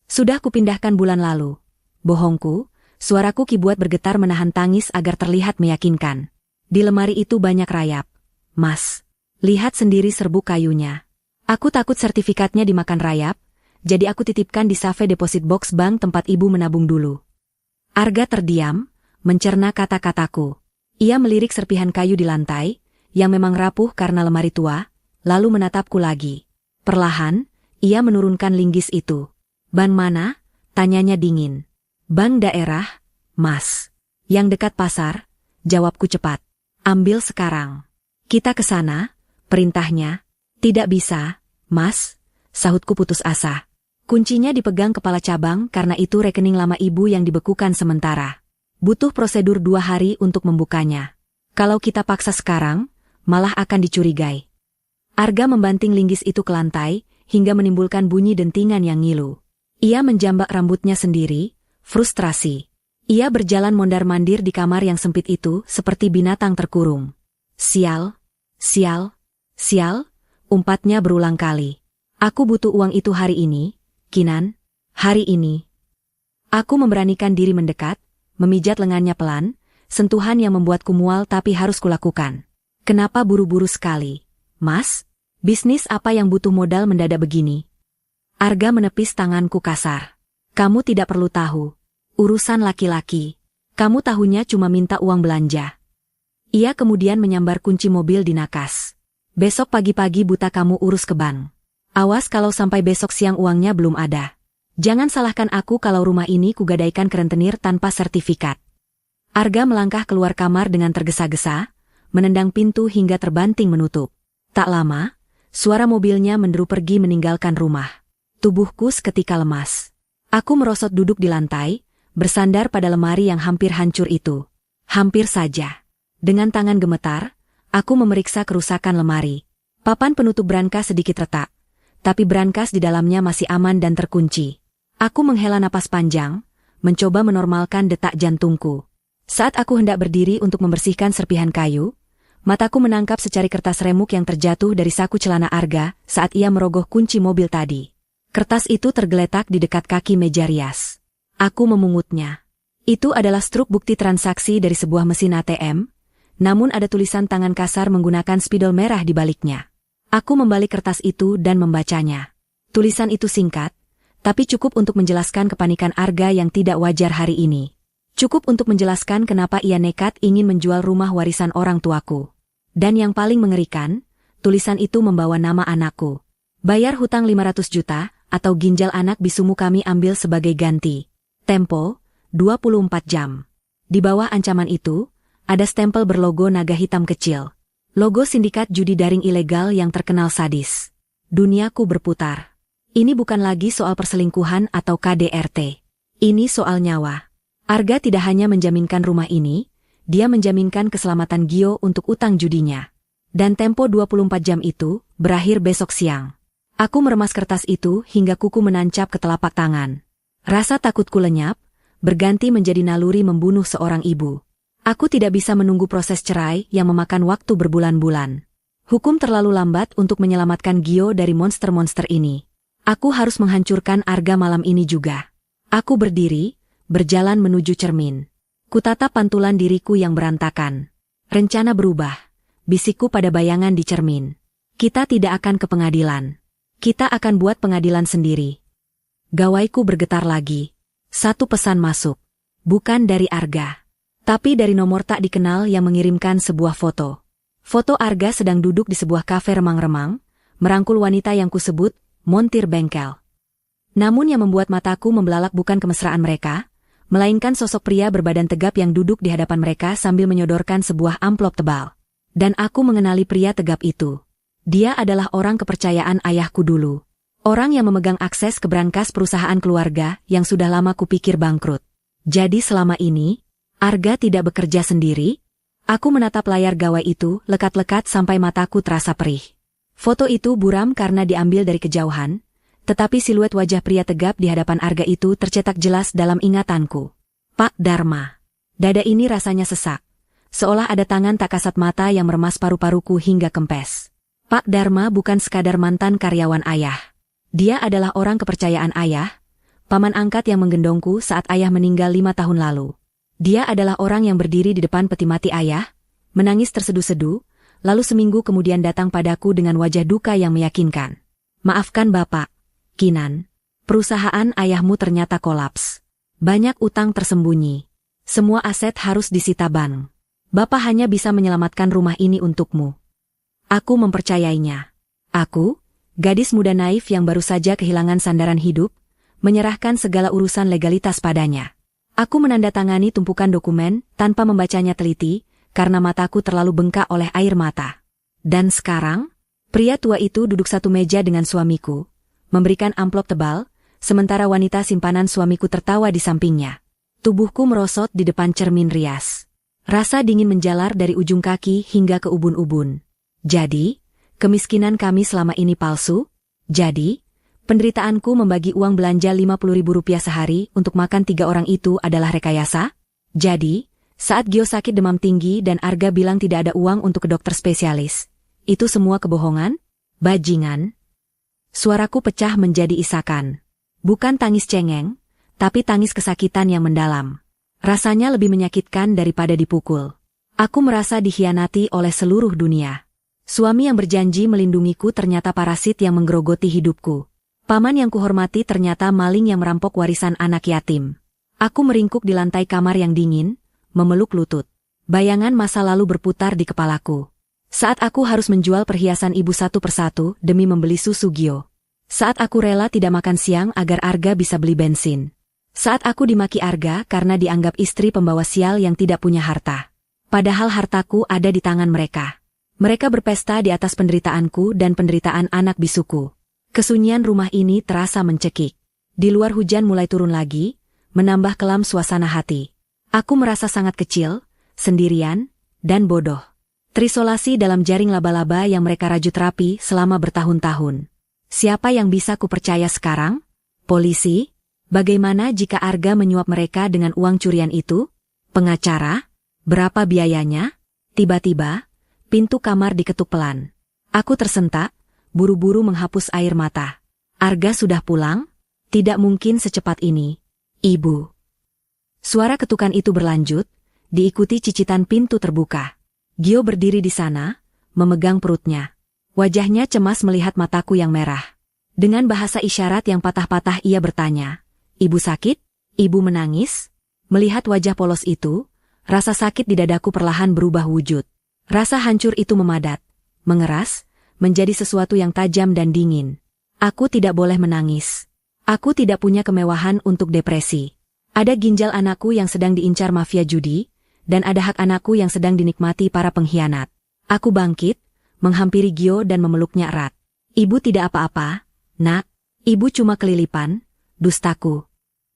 Sudah kupindahkan bulan lalu. Bohongku, suaraku kibuat bergetar menahan tangis agar terlihat meyakinkan. Di lemari itu banyak rayap. Mas, lihat sendiri serbuk kayunya. Aku takut sertifikatnya dimakan rayap, jadi aku titipkan di safe deposit box bank tempat ibu menabung dulu. Arga terdiam, mencerna kata-kataku. Ia melirik serpihan kayu di lantai, yang memang rapuh karena lemari tua, lalu menatapku lagi. Perlahan, ia menurunkan linggis itu. Bank mana? Tanyanya dingin. Bank daerah, Mas. Yang dekat pasar, jawabku cepat. Ambil sekarang. Kita ke sana, perintahnya. Tidak bisa, Mas, sahutku putus asa. Kuncinya dipegang kepala cabang karena itu rekening lama ibu yang dibekukan sementara. Butuh prosedur 2 hari untuk membukanya. Kalau kita paksa sekarang, malah akan dicurigai. Arga membanting linggis itu ke lantai, hingga menimbulkan bunyi dentingan yang ngilu. Ia menjambak rambutnya sendiri, frustrasi. Ia berjalan mondar-mandir di kamar yang sempit itu seperti binatang terkurung. Sial, sial, sial, umpatnya berulang kali. Aku butuh uang itu hari ini, Kinan, hari ini. Aku memberanikan diri mendekat, memijat lengannya pelan, sentuhan yang membuatku mual tapi harus kulakukan. Kenapa buru-buru sekali? Mas, bisnis apa yang butuh modal mendadak begini? Arga menepis tanganku kasar. Kamu tidak perlu tahu. Urusan laki-laki. Kamu tahunya cuma minta uang belanja. Ia kemudian menyambar kunci mobil di nakas. Besok pagi-pagi buta kamu urus ke bank. Awas kalau sampai besok siang uangnya belum ada. Jangan salahkan aku kalau rumah ini kugadaikan ke rentenir tanpa sertifikat. Arga melangkah keluar kamar dengan tergesa-gesa, menendang pintu hingga terbanting menutup. Tak lama, suara mobilnya menderu pergi meninggalkan rumah. Tubuhku seketika lemas. Aku merosot duduk di lantai, bersandar pada lemari yang hampir hancur itu. Hampir saja. Dengan tangan gemetar, aku memeriksa kerusakan lemari. Papan penutup brankas sedikit retak, tapi brankas di dalamnya masih aman dan terkunci. Aku menghela napas panjang, mencoba menormalkan detak jantungku. Saat aku hendak berdiri untuk membersihkan serpihan kayu, mataku menangkap secari kertas remuk yang terjatuh dari saku celana Arga saat ia merogoh kunci mobil tadi. Kertas itu tergeletak di dekat kaki meja rias. Aku memungutnya. Itu adalah struk bukti transaksi dari sebuah mesin ATM, namun ada tulisan tangan kasar menggunakan spidol merah di baliknya. Aku membalik kertas itu dan membacanya. Tulisan itu singkat, tapi cukup untuk menjelaskan kepanikan Arga yang tidak wajar hari ini. Cukup untuk menjelaskan kenapa ia nekat ingin menjual rumah warisan orang tuaku. Dan yang paling mengerikan, tulisan itu membawa nama anakku. Bayar hutang 500 juta, atau ginjal anak bisumu kami ambil sebagai ganti. Tempo, 24 jam. Di bawah ancaman itu, ada stempel berlogo naga hitam kecil. Logo sindikat judi daring ilegal yang terkenal sadis. Duniaku berputar. Ini bukan lagi soal perselingkuhan atau KDRT. Ini soal nyawa. Arga tidak hanya menjaminkan rumah ini, dia menjaminkan keselamatan Gio untuk utang judinya. Dan tempo 24 jam itu berakhir besok siang. Aku meremas kertas itu hingga kuku menancap ke telapak tangan. Rasa takutku lenyap, berganti menjadi naluri membunuh seorang ibu. Aku tidak bisa menunggu proses cerai yang memakan waktu berbulan-bulan. Hukum terlalu lambat untuk menyelamatkan Gio dari monster-monster ini. Aku harus menghancurkan Arga malam ini juga. Aku berdiri, berjalan menuju cermin. Kutatap pantulan diriku yang berantakan. Rencana berubah. Bisikku pada bayangan di cermin. Kita tidak akan ke pengadilan. Kita akan buat pengadilan sendiri. Gawaiku bergetar lagi. Satu pesan masuk. Bukan dari Arga. Tapi dari nomor tak dikenal yang mengirimkan sebuah foto. Foto Arga sedang duduk di sebuah kafe remang-remang, merangkul wanita yang kusebut montir bengkel. Namun yang membuat mataku membelalak bukan kemesraan mereka, melainkan sosok pria berbadan tegap yang duduk di hadapan mereka sambil menyodorkan sebuah amplop tebal. Dan aku mengenali pria tegap itu. Dia adalah orang kepercayaan ayahku dulu. Orang yang memegang akses ke brankas perusahaan keluarga yang sudah lama kupikir bangkrut. Jadi selama ini, Arga tidak bekerja sendiri? Aku menatap layar gawai itu lekat-lekat sampai mataku terasa perih. Foto itu buram karena diambil dari kejauhan, tetapi siluet wajah pria tegap di hadapan Arga itu tercetak jelas dalam ingatanku. Pak Dharma. Dada ini rasanya sesak. Seolah ada tangan tak kasat mata yang meremas paru-paruku hingga kempes. Pak Dharma bukan sekadar mantan karyawan ayah. Dia adalah orang kepercayaan ayah, paman angkat yang menggendongku saat ayah meninggal 5 tahun lalu. Dia adalah orang yang berdiri di depan peti mati ayah, menangis terseduh-seduh, lalu seminggu kemudian datang padaku dengan wajah duka yang meyakinkan. Maafkan Bapak, Kinan. Perusahaan ayahmu ternyata kolaps. Banyak utang tersembunyi. Semua aset harus disita bank. Bapak hanya bisa menyelamatkan rumah ini untukmu. Aku mempercayainya. Aku, gadis muda naif yang baru saja kehilangan sandaran hidup, menyerahkan segala urusan legalitas padanya. Aku menandatangani tumpukan dokumen tanpa membacanya teliti, karena mataku terlalu bengkak oleh air mata. Dan sekarang, pria tua itu duduk satu meja dengan suamiku, memberikan amplop tebal, sementara wanita simpanan suamiku tertawa di sampingnya. Tubuhku merosot di depan cermin rias. Rasa dingin menjalar dari ujung kaki hingga ke ubun-ubun. Jadi, kemiskinan kami selama ini palsu? Jadi, penderitaanku membagi uang belanja Rp50.000 sehari untuk makan 3 orang itu adalah rekayasa? Jadi, saat Gio sakit demam tinggi dan Arga bilang tidak ada uang untuk ke dokter spesialis, itu semua kebohongan? Bajingan? Suaraku pecah menjadi isakan. Bukan tangis cengeng, tapi tangis kesakitan yang mendalam. Rasanya lebih menyakitkan daripada dipukul. Aku merasa dikhianati oleh seluruh dunia. Suami yang berjanji melindungiku ternyata parasit yang menggerogoti hidupku. Paman yang kuhormati ternyata maling yang merampok warisan anak yatim. Aku meringkuk di lantai kamar yang dingin, memeluk lutut. Bayangan masa lalu berputar di kepalaku. Saat aku harus menjual perhiasan ibu satu persatu demi membeli susu Gio. Saat aku rela tidak makan siang agar Arga bisa beli bensin. Saat aku dimaki Arga karena dianggap istri pembawa sial yang tidak punya harta. Padahal hartaku ada di tangan mereka. Mereka berpesta di atas penderitaanku dan penderitaan anak bisuku. Kesunyian rumah ini terasa mencekik. Di luar hujan mulai turun lagi, menambah kelam suasana hati. Aku merasa sangat kecil, sendirian, dan bodoh. Terisolasi dalam jaring laba-laba yang mereka rajut rapi selama bertahun-tahun. Siapa yang bisa kupercaya sekarang? Polisi? Bagaimana jika Arga menyuap mereka dengan uang curian itu? Pengacara? Berapa biayanya? Tiba-tiba, pintu kamar diketuk pelan. Aku tersentak, buru-buru menghapus air mata. Arga sudah pulang? Tidak mungkin secepat ini. Ibu. Suara ketukan itu berlanjut, diikuti cicitan pintu terbuka. Gio berdiri di sana, memegang perutnya. Wajahnya cemas melihat mataku yang merah. Dengan bahasa isyarat yang patah-patah ia bertanya, "Ibu sakit? Ibu menangis?" Melihat wajah polos itu, rasa sakit di dadaku perlahan berubah wujud. Rasa hancur itu memadat, mengeras, menjadi sesuatu yang tajam dan dingin. Aku tidak boleh menangis. Aku tidak punya kemewahan untuk depresi. Ada ginjal anakku yang sedang diincar mafia judi, dan ada hak anakku yang sedang dinikmati para pengkhianat. Aku bangkit, menghampiri Gio dan memeluknya erat. "Ibu tidak apa-apa, Nak. Ibu cuma kelilipan, dustaku."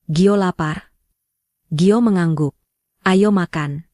"Gio lapar." Gio mengangguk. "Ayo makan."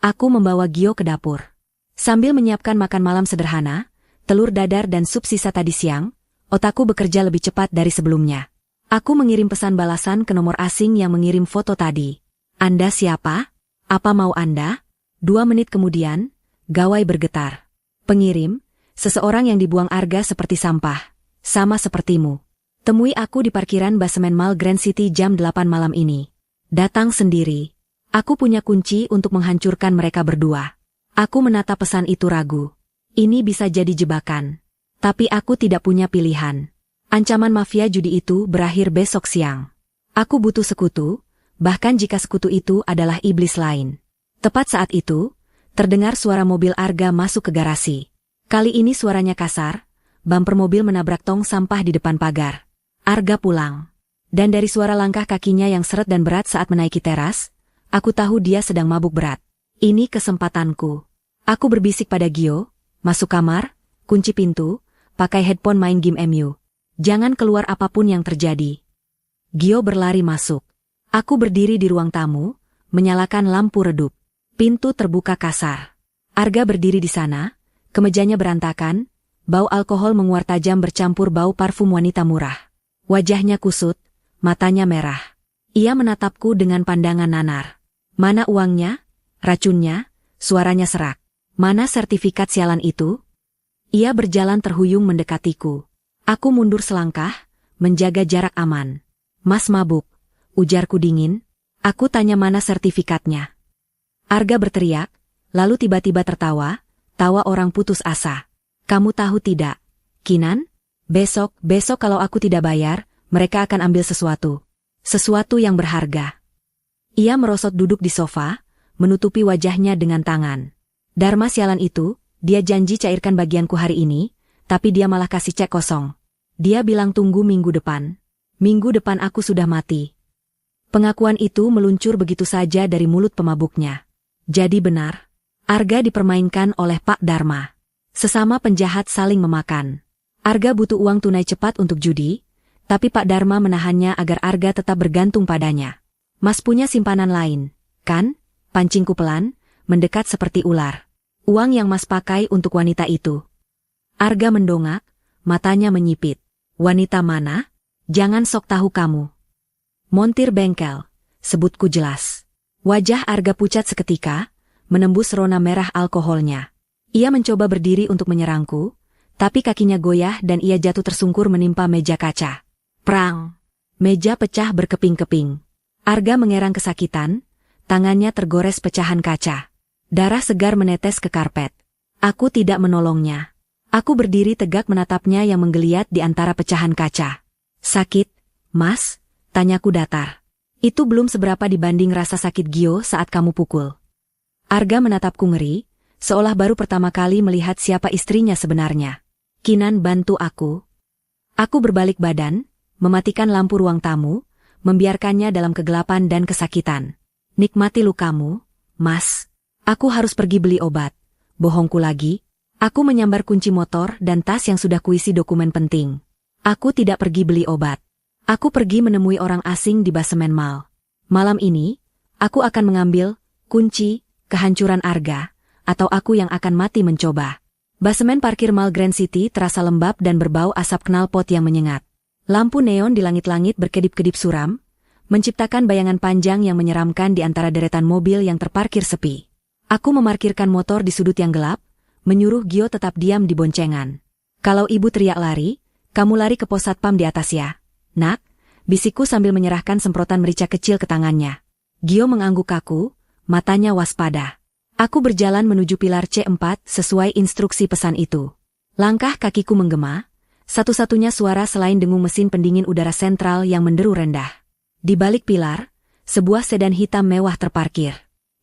Aku membawa Gio ke dapur. Sambil menyiapkan makan malam sederhana, telur dadar dan sup sisa tadi siang, otakku bekerja lebih cepat dari sebelumnya. Aku mengirim pesan balasan ke nomor asing yang mengirim foto tadi. Anda siapa? Apa mau Anda? 2 menit kemudian, gawai bergetar. Pengirim, seseorang yang dibuang Arga seperti sampah. Sama sepertimu. Temui aku di parkiran basemen Mall Grand City jam 8 malam ini. Datang sendiri. Aku punya kunci untuk menghancurkan mereka berdua. Aku menatap pesan itu ragu. Ini bisa jadi jebakan. Tapi aku tidak punya pilihan. Ancaman mafia judi itu berakhir besok siang. Aku butuh sekutu, bahkan jika sekutu itu adalah iblis lain. Tepat saat itu, terdengar suara mobil Arga masuk ke garasi. Kali ini suaranya kasar, bumper mobil menabrak tong sampah di depan pagar. Arga pulang. Dan dari suara langkah kakinya yang seret dan berat saat menaiki teras, aku tahu dia sedang mabuk berat. Ini kesempatanku. Aku berbisik pada Gio, masuk kamar, kunci pintu, pakai headphone main game MU. Jangan keluar apapun yang terjadi. Gio berlari masuk. Aku berdiri di ruang tamu, menyalakan lampu redup. Pintu terbuka kasar. Arga berdiri di sana, kemejanya berantakan, bau alkohol menguar tajam bercampur bau parfum wanita murah. Wajahnya kusut, matanya merah. Ia menatapku dengan pandangan nanar. Mana uangnya? Racunnya? Suaranya serak. Mana sertifikat sialan itu? Ia berjalan terhuyung mendekatiku. Aku mundur selangkah, menjaga jarak aman. Mas mabuk, ujarku dingin. Aku tanya mana sertifikatnya. Arga berteriak, lalu tiba-tiba tertawa, tawa orang putus asa. Kamu tahu tidak, Kinan? Besok kalau aku tidak bayar, mereka akan ambil sesuatu. Sesuatu yang berharga. Ia merosot duduk di sofa, menutupi wajahnya dengan tangan. Dharma sialan itu, dia janji cairkan bagianku hari ini, tapi dia malah kasih cek kosong. Dia bilang tunggu minggu depan. Minggu depan aku sudah mati. Pengakuan itu meluncur begitu saja dari mulut pemabuknya. Jadi benar. Arga dipermainkan oleh Pak Dharma. Sesama penjahat saling memakan. Arga butuh uang tunai cepat untuk judi, tapi Pak Dharma menahannya agar Arga tetap bergantung padanya. Mas punya simpanan lain, kan? Pancingku pelan, mendekat seperti ular. Uang yang Mas pakai untuk wanita itu. Arga mendongak, matanya menyipit. Wanita mana? Jangan sok tahu kamu. Montir bengkel, sebutku jelas. Wajah Arga pucat seketika, menembus rona merah alkoholnya. Ia mencoba berdiri untuk menyerangku, tapi kakinya goyah dan ia jatuh tersungkur menimpa meja kaca. Prang! Meja pecah berkeping-keping. Arga mengerang kesakitan, tangannya tergores pecahan kaca. Darah segar menetes ke karpet. Aku tidak menolongnya. Aku berdiri tegak menatapnya yang menggeliat di antara pecahan kaca. Sakit, Mas? Tanyaku datar. Itu belum seberapa dibanding rasa sakit Gio saat kamu pukul. Arga menatapku ngeri, seolah baru pertama kali melihat siapa istrinya sebenarnya. Kinan, bantu aku. Aku berbalik badan, mematikan lampu ruang tamu, membiarkannya dalam kegelapan dan kesakitan. Nikmati lukamu, Mas. Aku harus pergi beli obat. Bohongku lagi. Aku menyambar kunci motor dan tas yang sudah kuisi dokumen penting. Aku tidak pergi beli obat. Aku pergi menemui orang asing di basemen mall. Malam ini, aku akan mengambil kunci kehancuran Arga, atau aku yang akan mati mencoba. Basemen parkir Mall Grand City terasa lembab dan berbau asap knalpot yang menyengat. Lampu neon di langit-langit berkedip-kedip suram, menciptakan bayangan panjang yang menyeramkan di antara deretan mobil yang terparkir sepi. Aku memarkirkan motor di sudut yang gelap, menyuruh Gio tetap diam di boncengan. Kalau ibu teriak lari, kamu lari ke pos satpam di atas ya. Nak, bisikku sambil menyerahkan semprotan merica kecil ke tangannya. Gio mengangguk kaku, matanya waspada. Aku berjalan menuju pilar C4 sesuai instruksi pesan itu. Langkah kakiku menggema, satu-satunya suara selain dengung mesin pendingin udara sentral yang menderu rendah. Di balik pilar, sebuah sedan hitam mewah terparkir.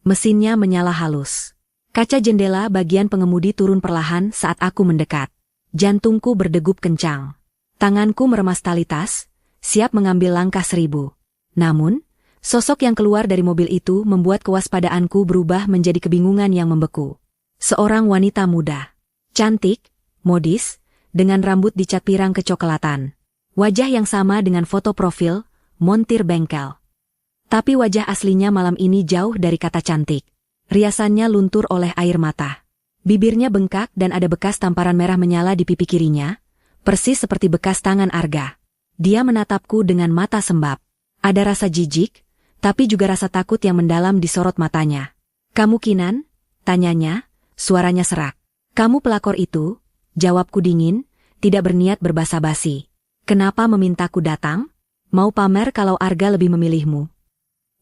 Mesinnya menyala halus. Kaca jendela bagian pengemudi turun perlahan saat aku mendekat. Jantungku berdegup kencang. Tanganku meremas tali tas, siap mengambil langkah 1000. Namun, sosok yang keluar dari mobil itu membuat kewaspadaanku berubah menjadi kebingungan yang membeku. Seorang wanita muda. Cantik, modis, dengan rambut dicat pirang kecoklatan. Wajah yang sama dengan foto profil, montir bengkel. Tapi wajah aslinya malam ini jauh dari kata cantik. Riasannya luntur oleh air mata. Bibirnya bengkak dan ada bekas tamparan merah menyala di pipi kirinya, persis seperti bekas tangan Arga. Dia menatapku dengan mata sembab. Ada rasa jijik, tapi juga rasa takut yang mendalam di sorot matanya. "Kamu Kinan?" tanyanya, suaranya serak. "Kamu pelakor itu?" jawabku dingin, tidak berniat berbasa-basi. "Kenapa memintaku datang? Mau pamer kalau Arga lebih memilihmu?"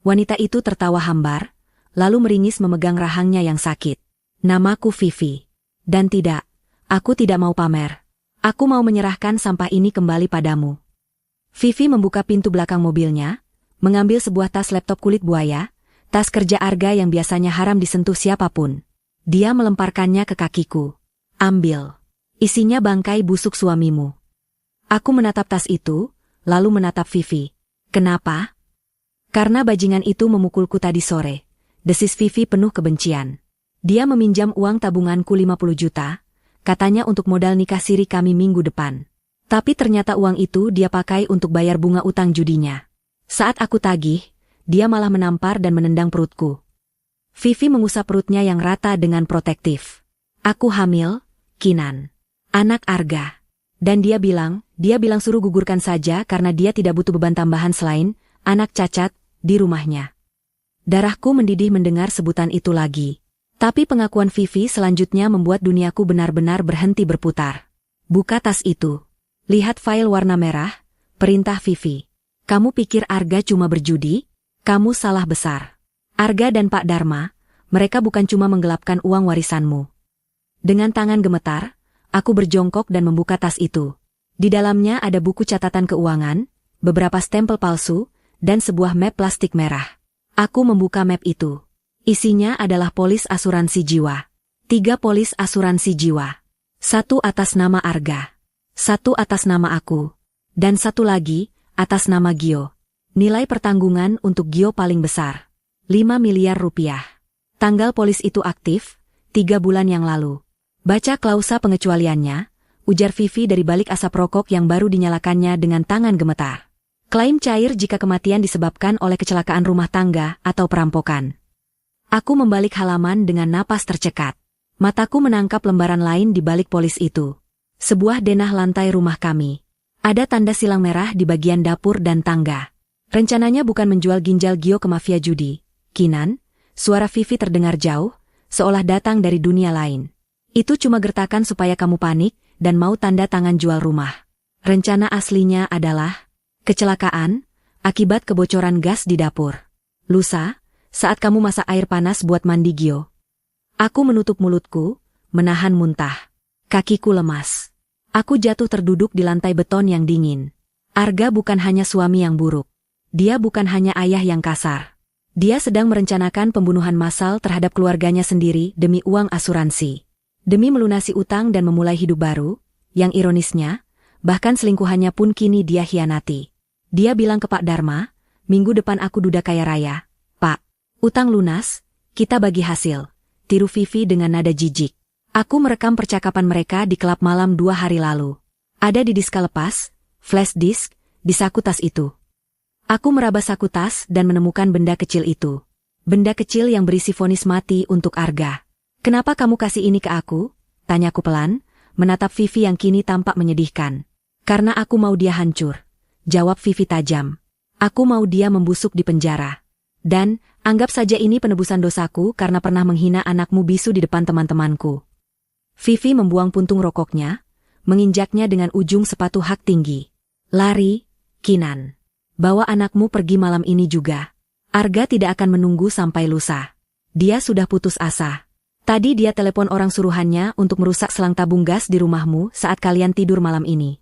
Wanita itu tertawa hambar, lalu meringis memegang rahangnya yang sakit. "Namaku Vivi. Dan tidak, aku tidak mau pamer. Aku mau menyerahkan sampah ini kembali padamu." Vivi membuka pintu belakang mobilnya, mengambil sebuah tas laptop kulit buaya, tas kerja Arga yang biasanya haram disentuh siapapun. Dia melemparkannya ke kakiku. "Ambil. Isinya bangkai busuk suamimu." Aku menatap tas itu, lalu menatap Vivi. "Kenapa?" "Karena bajingan itu memukulku tadi sore," desis Vivi penuh kebencian. "Dia meminjam uang tabunganku 50 juta, katanya untuk modal nikah siri kami minggu depan. Tapi ternyata uang itu dia pakai untuk bayar bunga utang judinya. Saat aku tagih, dia malah menampar dan menendang perutku." Vivi mengusap perutnya yang rata dengan protektif. "Aku hamil, Kinan. Anak Arga. Dan dia bilang suruh gugurkan saja karena dia tidak butuh beban tambahan selain anak cacat di rumahnya." Darahku mendidih mendengar sebutan itu lagi. Tapi pengakuan Vivi selanjutnya membuat duniaku benar-benar berhenti berputar. "Buka tas itu. Lihat file warna merah," perintah Vivi. "Kamu pikir Arga cuma berjudi? Kamu salah besar. Arga dan Pak Dharma, mereka bukan cuma menggelapkan uang warisanmu." Dengan tangan gemetar, aku berjongkok dan membuka tas itu. Di dalamnya ada buku catatan keuangan, beberapa stempel palsu, dan sebuah map plastik merah. Aku membuka map itu. Isinya adalah polis asuransi jiwa. 3 polis asuransi jiwa. 1 atas nama Arga. 1 atas nama aku. Dan 1 lagi, atas nama Gio. Nilai pertanggungan untuk Gio paling besar. 5 miliar rupiah. Tanggal polis itu aktif, 3 bulan yang lalu. Baca klausa pengecualiannya, ujar Vivi dari balik asap rokok yang baru dinyalakannya dengan tangan gemetar. Klaim cair jika kematian disebabkan oleh kecelakaan rumah tangga atau perampokan. Aku membalik halaman dengan napas tercekat. Mataku menangkap lembaran lain di balik polis itu. Sebuah denah lantai rumah kami. Ada tanda silang merah di bagian dapur dan tangga. Rencananya bukan menjual ginjal Gio ke mafia judi. "Kinan," suara Vivi terdengar jauh, seolah datang dari dunia lain. "Itu cuma gertakan supaya kamu panik dan mau tanda tangan jual rumah. Rencana aslinya adalah kecelakaan akibat kebocoran gas di dapur. Lusa, saat kamu masak air panas buat mandi Gio." Aku menutup mulutku, menahan muntah. Kakiku lemas. Aku jatuh terduduk di lantai beton yang dingin. Arga bukan hanya suami yang buruk. Dia bukan hanya ayah yang kasar. Dia sedang merencanakan pembunuhan massal terhadap keluarganya sendiri demi uang asuransi. Demi melunasi utang dan memulai hidup baru, yang ironisnya, bahkan selingkuhannya pun kini dia hianati. Dia bilang ke Pak Dharma, "Minggu depan aku duda kaya raya, Pak. Utang lunas, kita bagi hasil." Tiru Vivi dengan nada jijik. Aku merekam percakapan mereka di klub malam 2 hari lalu. Ada di diska lepas, flash disk, di saku tas itu. Aku meraba saku tas dan menemukan benda kecil itu. Benda kecil yang berisi vonis mati untuk Arga. "Kenapa kamu kasih ini ke aku?" tanyaku pelan, menatap Vivi yang kini tampak menyedihkan. "Karena aku mau dia hancur," jawab Vivi tajam. "Aku mau dia membusuk di penjara. Dan, anggap saja ini penebusan dosaku karena pernah menghina anakmu bisu di depan teman-temanku." Vivi membuang puntung rokoknya, menginjaknya dengan ujung sepatu hak tinggi. "Lari, Kinan. Bawa anakmu pergi malam ini juga. Arga tidak akan menunggu sampai lusa. Dia sudah putus asa. Tadi dia telepon orang suruhannya untuk merusak selang tabung gas di rumahmu saat kalian tidur malam ini."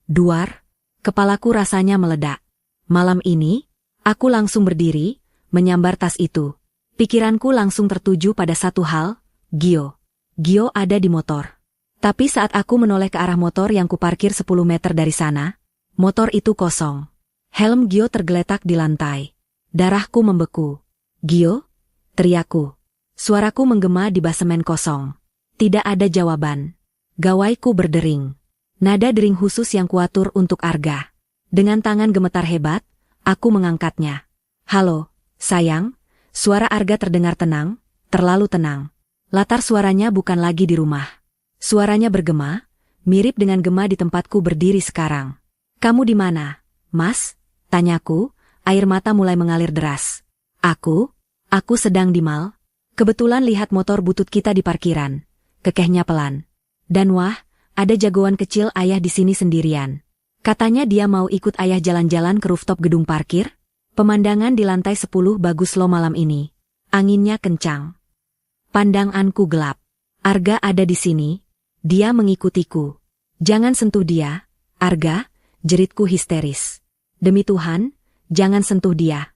Duar, kepalaku rasanya meledak. Malam ini, aku langsung berdiri, menyambar tas itu. Pikiranku langsung tertuju pada satu hal, Gio. Gio ada di motor. Tapi saat aku menoleh ke arah motor yang kuparkir 10 meter dari sana, motor itu kosong. Helm Gio tergeletak di lantai. Darahku membeku. "Gio?" teriakku. Suaraku menggema di basemen kosong. Tidak ada jawaban. Gawaiku berdering. Nada dering khusus yang kuatur untuk Arga. Dengan tangan gemetar hebat, aku mengangkatnya. "Halo, sayang." Suara Arga terdengar tenang, terlalu tenang. Latar suaranya bukan lagi di rumah. Suaranya bergema, mirip dengan gema di tempatku berdiri sekarang. Kamu di mana, Mas? Tanyaku, air mata mulai mengalir deras. Aku sedang di mal. Kebetulan lihat motor butut kita di parkiran. Kekehnya pelan. Dan wah, ada jagoan kecil ayah di sini sendirian. Katanya dia mau ikut ayah jalan-jalan ke rooftop gedung parkir. Pemandangan di lantai 10 bagus loh malam ini. Anginnya kencang. Pandanganku gelap. Arga ada di sini. Dia mengikutiku. Jangan sentuh dia, Arga, jeritku histeris. Demi Tuhan, jangan sentuh dia.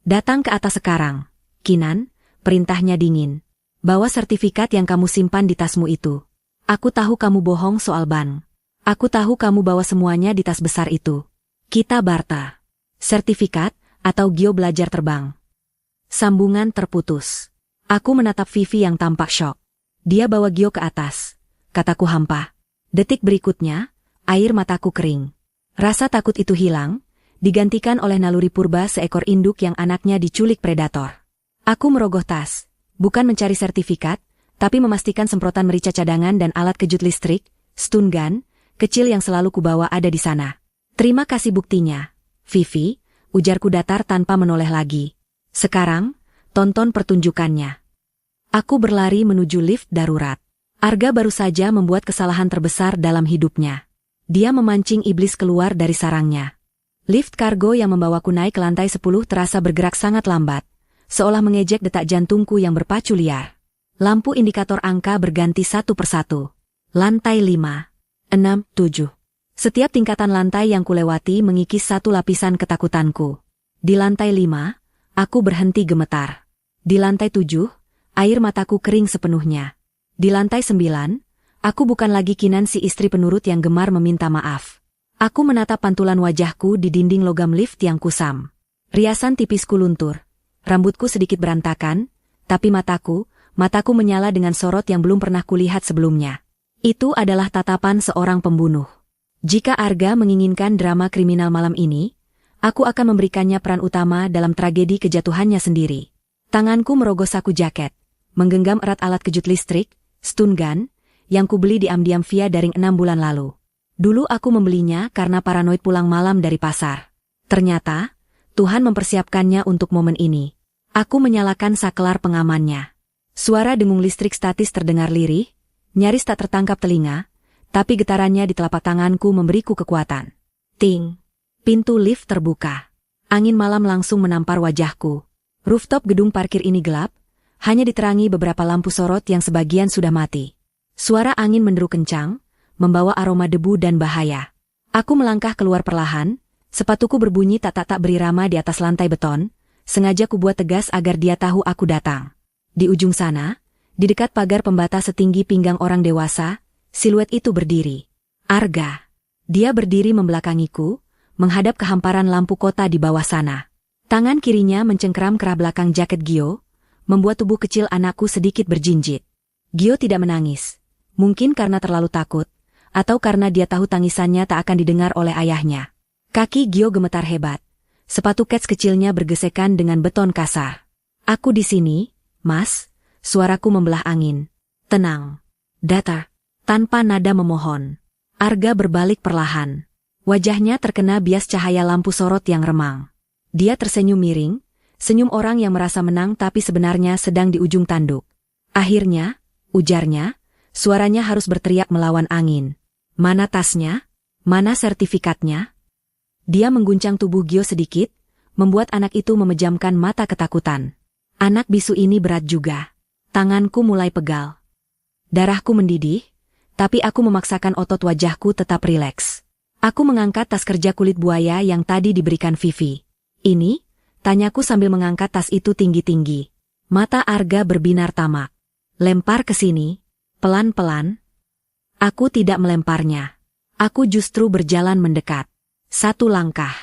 Datang ke atas sekarang, Kinan, perintahnya dingin. Bawa sertifikat yang kamu simpan di tasmu itu. Aku tahu kamu bohong soal ban. Aku tahu kamu bawa semuanya di tas besar itu. Kita Barta. Sertifikat, atau Gio belajar terbang. Sambungan terputus. Aku menatap Vivi yang tampak syok. Dia bawa Gio ke atas. Kataku hampa. Detik berikutnya, air mataku kering. Rasa takut itu hilang, digantikan oleh naluri purba seekor induk yang anaknya diculik predator. Aku merogoh tas, bukan mencari sertifikat, tapi memastikan semprotan merica cadangan dan alat kejut listrik, stun gun, kecil yang selalu kubawa ada di sana. Terima kasih buktinya, Vivi, ujarku datar tanpa menoleh lagi. Sekarang, tonton pertunjukannya. Aku berlari menuju lift darurat. Arga baru saja membuat kesalahan terbesar dalam hidupnya. Dia memancing iblis keluar dari sarangnya. Lift kargo yang membawaku naik ke lantai 10 terasa bergerak sangat lambat, seolah mengejek detak jantungku yang berpacu liar. Lampu indikator angka berganti satu persatu. Lantai 5, 6, 7. Setiap tingkatan lantai yang kulewati mengikis satu lapisan ketakutanku. Di lantai 5, aku berhenti gemetar. Di lantai 7, air mataku kering sepenuhnya. Di lantai 9, aku bukan lagi Kinan si istri penurut yang gemar meminta maaf. Aku menatap pantulan wajahku di dinding logam lift yang kusam. Riasan tipisku luntur. Rambutku sedikit berantakan, tapi mataku menyala dengan sorot yang belum pernah kulihat sebelumnya. Itu adalah tatapan seorang pembunuh. Jika Arga menginginkan drama kriminal malam ini, aku akan memberikannya peran utama dalam tragedi kejatuhannya sendiri. Tanganku merogoh saku jaket, menggenggam erat alat kejut listrik, stun gun, yang kubeli diam-diam via daring 6 bulan lalu. Dulu aku membelinya karena paranoid pulang malam dari pasar. Ternyata, Tuhan mempersiapkannya untuk momen ini. Aku menyalakan saklar pengamannya. Suara dengung listrik statis terdengar lirih, nyaris tak tertangkap telinga, tapi getarannya di telapak tanganku memberiku kekuatan. Ting! Pintu lift terbuka. Angin malam langsung menampar wajahku. Rooftop gedung parkir ini gelap, hanya diterangi beberapa lampu sorot yang sebagian sudah mati. Suara angin menderu kencang, membawa aroma debu dan bahaya. Aku melangkah keluar perlahan, sepatuku berbunyi tak berirama di atas lantai beton, sengaja kubuat tegas agar dia tahu aku datang. Di ujung sana, di dekat pagar pembatas setinggi pinggang orang dewasa, siluet itu berdiri. Arga. Dia berdiri membelakangiku, menghadap ke hamparan lampu kota di bawah sana. Tangan kirinya mencengkeram kerah belakang jaket Gio, membuat tubuh kecil anakku sedikit berjinjit. Gio tidak menangis. Mungkin karena terlalu takut, atau karena dia tahu tangisannya tak akan didengar oleh ayahnya. Kaki Gio gemetar hebat. Sepatu kets kecilnya bergesekan dengan beton kasar. Aku di sini, Mas, suaraku membelah angin. Tenang. Datar. Tanpa nada memohon. Arga berbalik perlahan. Wajahnya terkena bias cahaya lampu sorot yang remang. Dia tersenyum miring, senyum orang yang merasa menang tapi sebenarnya sedang di ujung tanduk. Akhirnya, ujarnya, suaranya harus berteriak melawan angin. Mana tasnya? Mana sertifikatnya? Dia mengguncang tubuh Gio sedikit, membuat anak itu memejamkan mata ketakutan. Anak bisu ini berat juga. Tanganku mulai pegal. Darahku mendidih, tapi aku memaksakan otot wajahku tetap rileks. Aku mengangkat tas kerja kulit buaya yang tadi diberikan Vivi. Ini? Tanyaku sambil mengangkat tas itu tinggi-tinggi. Mata Arga berbinar tamak. Lempar ke sini, pelan-pelan. Aku tidak melemparnya. Aku justru berjalan mendekat. 1 langkah.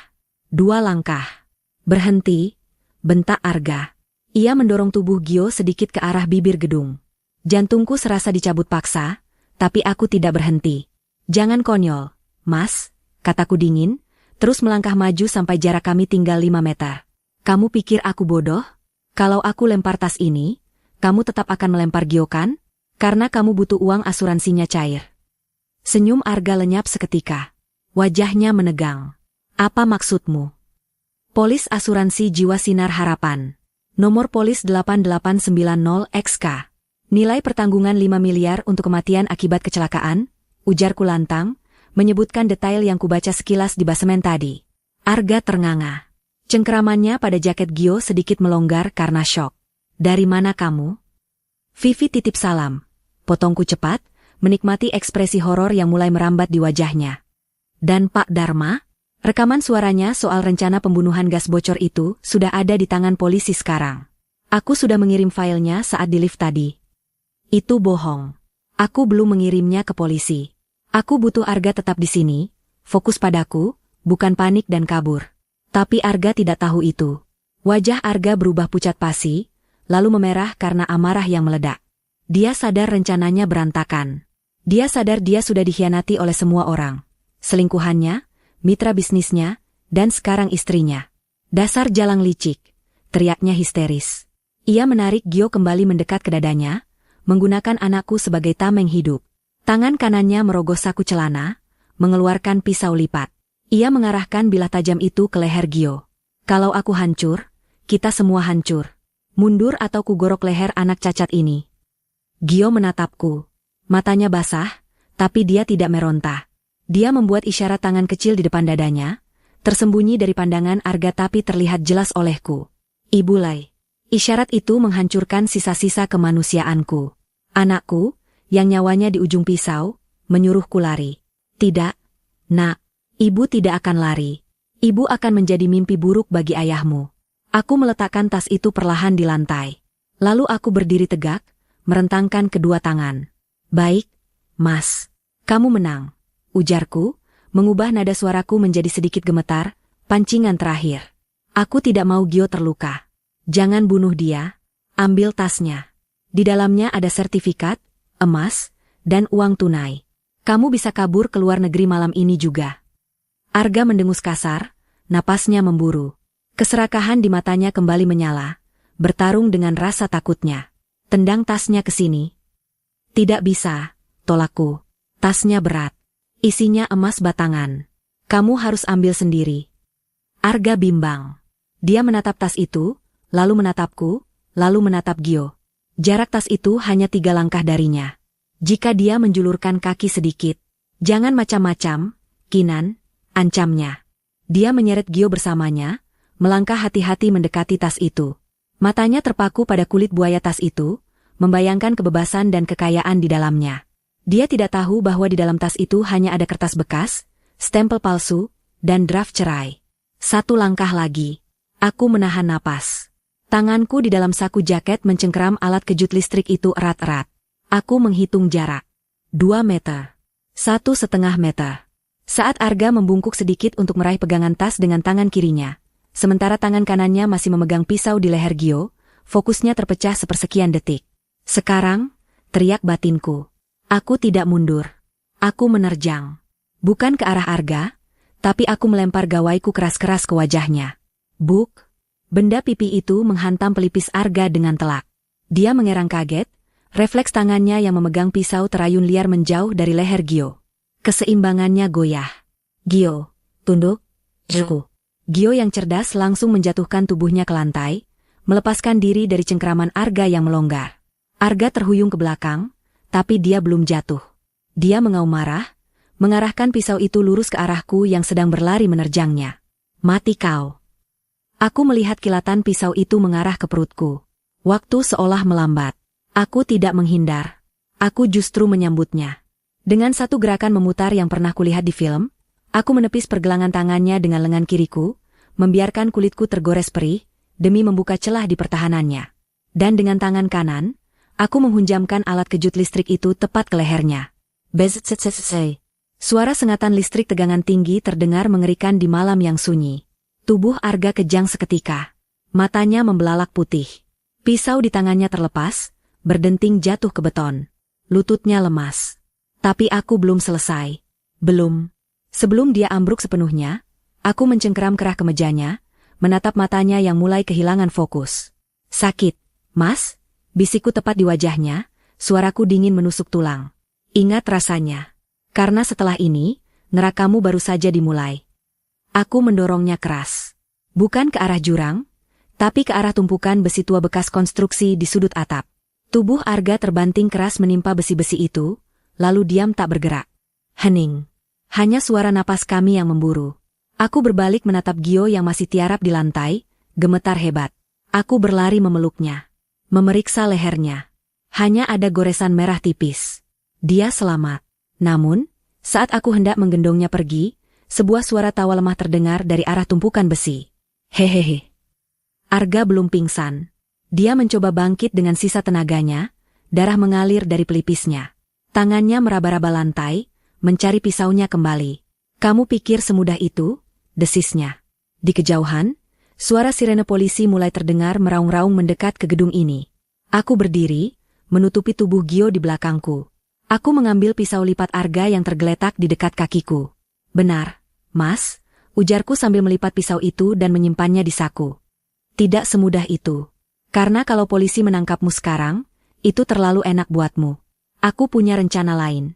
2 langkah. Berhenti, bentak Arga. Ia mendorong tubuh Gio sedikit ke arah bibir gedung. Jantungku serasa dicabut paksa, tapi aku tidak berhenti. Jangan konyol, Mas, kataku dingin, terus melangkah maju sampai jarak kami tinggal 5 meter. Kamu pikir aku bodoh? Kalau aku lempar tas ini, kamu tetap akan melempar Gio kan? Karena kamu butuh uang asuransinya cair. Senyum Arga lenyap seketika. Wajahnya menegang. Apa maksudmu? Polis asuransi jiwa Sinar Harapan. Nomor polis 8890XK. Nilai pertanggungan 5 miliar untuk kematian akibat kecelakaan, ujarku lantang, menyebutkan detail yang kubaca sekilas di basemen tadi. Arga ternganga. Cengkeramannya pada jaket Gio sedikit melonggar karena syok. Dari mana kamu? Vivi titip salam. Potongku cepat, menikmati ekspresi horor yang mulai merambat di wajahnya. Dan Pak Dharma? Rekaman suaranya soal rencana pembunuhan gas bocor itu sudah ada di tangan polisi sekarang. Aku sudah mengirim filenya saat di lift tadi. Itu bohong. Aku belum mengirimnya ke polisi. Aku butuh Arga tetap di sini, fokus padaku, bukan panik dan kabur. Tapi Arga tidak tahu itu. Wajah Arga berubah pucat pasi, lalu memerah karena amarah yang meledak. Dia sadar rencananya berantakan. Dia sadar dia sudah dikhianati oleh semua orang. Selingkuhannya, mitra bisnisnya, dan sekarang istrinya. Dasar jalang licik, teriaknya histeris. Ia menarik Gio kembali mendekat ke dadanya, menggunakan anakku sebagai tameng hidup. Tangan kanannya merogoh saku celana, mengeluarkan pisau lipat. Ia mengarahkan bilah tajam itu ke leher Gio. Kalau aku hancur, kita semua hancur. Mundur atau kugorok leher anak cacat ini. Gio menatapku. Matanya basah, tapi dia tidak meronta. Dia membuat isyarat tangan kecil di depan dadanya, tersembunyi dari pandangan Arga tapi terlihat jelas olehku. Ibu Lai. Isyarat itu menghancurkan sisa-sisa kemanusiaanku. Anakku, yang nyawanya di ujung pisau, menyuruhku lari. Tidak, nak, ibu tidak akan lari. Ibu akan menjadi mimpi buruk bagi ayahmu. Aku meletakkan tas itu perlahan di lantai. Lalu aku berdiri tegak, merentangkan kedua tangan. Baik, Mas. Kamu menang. Ujarku, mengubah nada suaraku menjadi sedikit gemetar, pancingan terakhir. Aku tidak mau Gio terluka. Jangan bunuh dia, ambil tasnya. Di dalamnya ada sertifikat, emas, dan uang tunai. Kamu bisa kabur ke luar negeri malam ini juga. Arga mendengus kasar, napasnya memburu. Keserakahan di matanya kembali menyala, bertarung dengan rasa takutnya. Tendang tasnya ke sini. Tidak bisa, tolakku. Tasnya berat. Isinya emas batangan. Kamu harus ambil sendiri. Arga bimbang. Dia menatap tas itu, lalu menatapku, lalu menatap Gio. Jarak tas itu hanya 3 langkah darinya. Jika dia menjulurkan kaki sedikit, jangan macam-macam, Kinan, ancamnya. Dia menyeret Gio bersamanya, melangkah hati-hati mendekati tas itu. Matanya terpaku pada kulit buaya tas itu, membayangkan kebebasan dan kekayaan di dalamnya. Dia tidak tahu bahwa di dalam tas itu hanya ada kertas bekas, stempel palsu, dan draft cerai. 1 langkah lagi. Aku menahan napas. Tanganku di dalam saku jaket mencengkeram alat kejut listrik itu erat-erat. Aku menghitung jarak. 2 meter. 1,5 meter. Saat Arga membungkuk sedikit untuk meraih pegangan tas dengan tangan kirinya, sementara tangan kanannya masih memegang pisau di leher Gio, fokusnya terpecah sepersekian detik. Sekarang, teriak batinku. Aku tidak mundur. Aku menerjang. Bukan ke arah Arga, tapi aku melempar gawaiku keras-keras ke wajahnya. Buk! Benda pipi itu menghantam pelipis Arga dengan telak. Dia mengerang kaget, refleks tangannya yang memegang pisau terayun liar menjauh dari leher Gio. Keseimbangannya goyah. Gio, tunduk. Gio yang cerdas langsung menjatuhkan tubuhnya ke lantai, melepaskan diri dari cengkeraman Arga yang melonggar. Arga terhuyung ke belakang, tapi dia belum jatuh. Dia mengaum marah, mengarahkan pisau itu lurus ke arahku yang sedang berlari menerjangnya. Mati kau. Aku melihat kilatan pisau itu mengarah ke perutku. Waktu seolah melambat. Aku tidak menghindar. Aku justru menyambutnya. Dengan satu gerakan memutar yang pernah kulihat di film, aku menepis pergelangan tangannya dengan lengan kiriku, membiarkan kulitku tergores perih, demi membuka celah di pertahanannya. Dan dengan tangan kanan, aku menghunjamkan alat kejut listrik itu tepat ke lehernya. Bezetsetsetsetsei. Suara sengatan listrik tegangan tinggi terdengar mengerikan di malam yang sunyi. Tubuh Arga kejang seketika. Matanya membelalak putih. Pisau di tangannya terlepas, berdenting jatuh ke beton. Lututnya lemas. Tapi aku belum selesai. Belum. Sebelum dia ambruk sepenuhnya, aku mencengkeram kerah kemejanya, menatap matanya yang mulai kehilangan fokus. Sakit, Mas? Bisikku tepat di wajahnya, suaraku dingin menusuk tulang. Ingat rasanya. Karena setelah ini, nerakamu baru saja dimulai. Aku mendorongnya keras. Bukan ke arah jurang, tapi ke arah tumpukan besi tua bekas konstruksi di sudut atap. Tubuh Arga terbanting keras menimpa besi-besi itu, lalu diam tak bergerak. Hening. Hanya suara napas kami yang memburu. Aku berbalik menatap Gio yang masih tiarap di lantai, gemetar hebat. Aku berlari memeluknya. Memeriksa lehernya. Hanya ada goresan merah tipis. Dia selamat. Namun, saat aku hendak menggendongnya pergi, sebuah suara tawa lemah terdengar dari arah tumpukan besi. Hehehe. Arga belum pingsan. Dia mencoba bangkit dengan sisa tenaganya, darah mengalir dari pelipisnya. Tangannya meraba-raba lantai, mencari pisaunya kembali. Kamu pikir semudah itu? Desisnya. Di kejauhan, suara sirene polisi mulai terdengar meraung-raung mendekat ke gedung ini. Aku berdiri, menutupi tubuh Gio di belakangku. Aku mengambil pisau lipat Arga yang tergeletak di dekat kakiku. Benar, Mas, ujarku sambil melipat pisau itu dan menyimpannya di saku. Tidak semudah itu. Karena kalau polisi menangkapmu sekarang, itu terlalu enak buatmu. Aku punya rencana lain.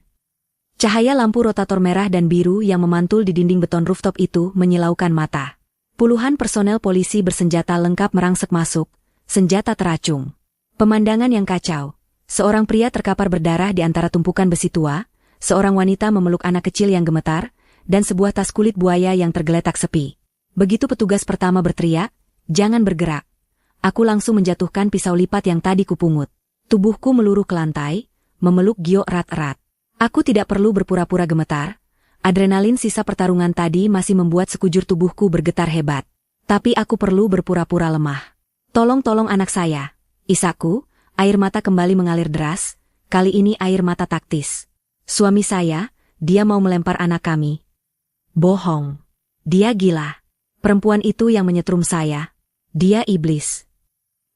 Cahaya lampu rotator merah dan biru yang memantul di dinding beton rooftop itu menyilaukan mata. Puluhan personel polisi bersenjata lengkap merangsek masuk, senjata teracung. Pemandangan yang kacau. Seorang pria terkapar berdarah di antara tumpukan besi tua, seorang wanita memeluk anak kecil yang gemetar, dan sebuah tas kulit buaya yang tergeletak sepi. Begitu petugas pertama berteriak, "Jangan bergerak." Aku langsung menjatuhkan pisau lipat yang tadi kupungut. Tubuhku meluruh ke lantai, memeluk Gio erat-erat. Aku tidak perlu berpura-pura gemetar. Adrenalin sisa pertarungan tadi masih membuat sekujur tubuhku bergetar hebat. Tapi aku perlu berpura-pura lemah. Tolong anak saya. Isaku, air mata kembali mengalir deras, kali ini air mata taktis. Suami saya, dia mau melempar anak kami. Bohong. Dia gila. Perempuan itu yang menyetrum saya. Dia iblis.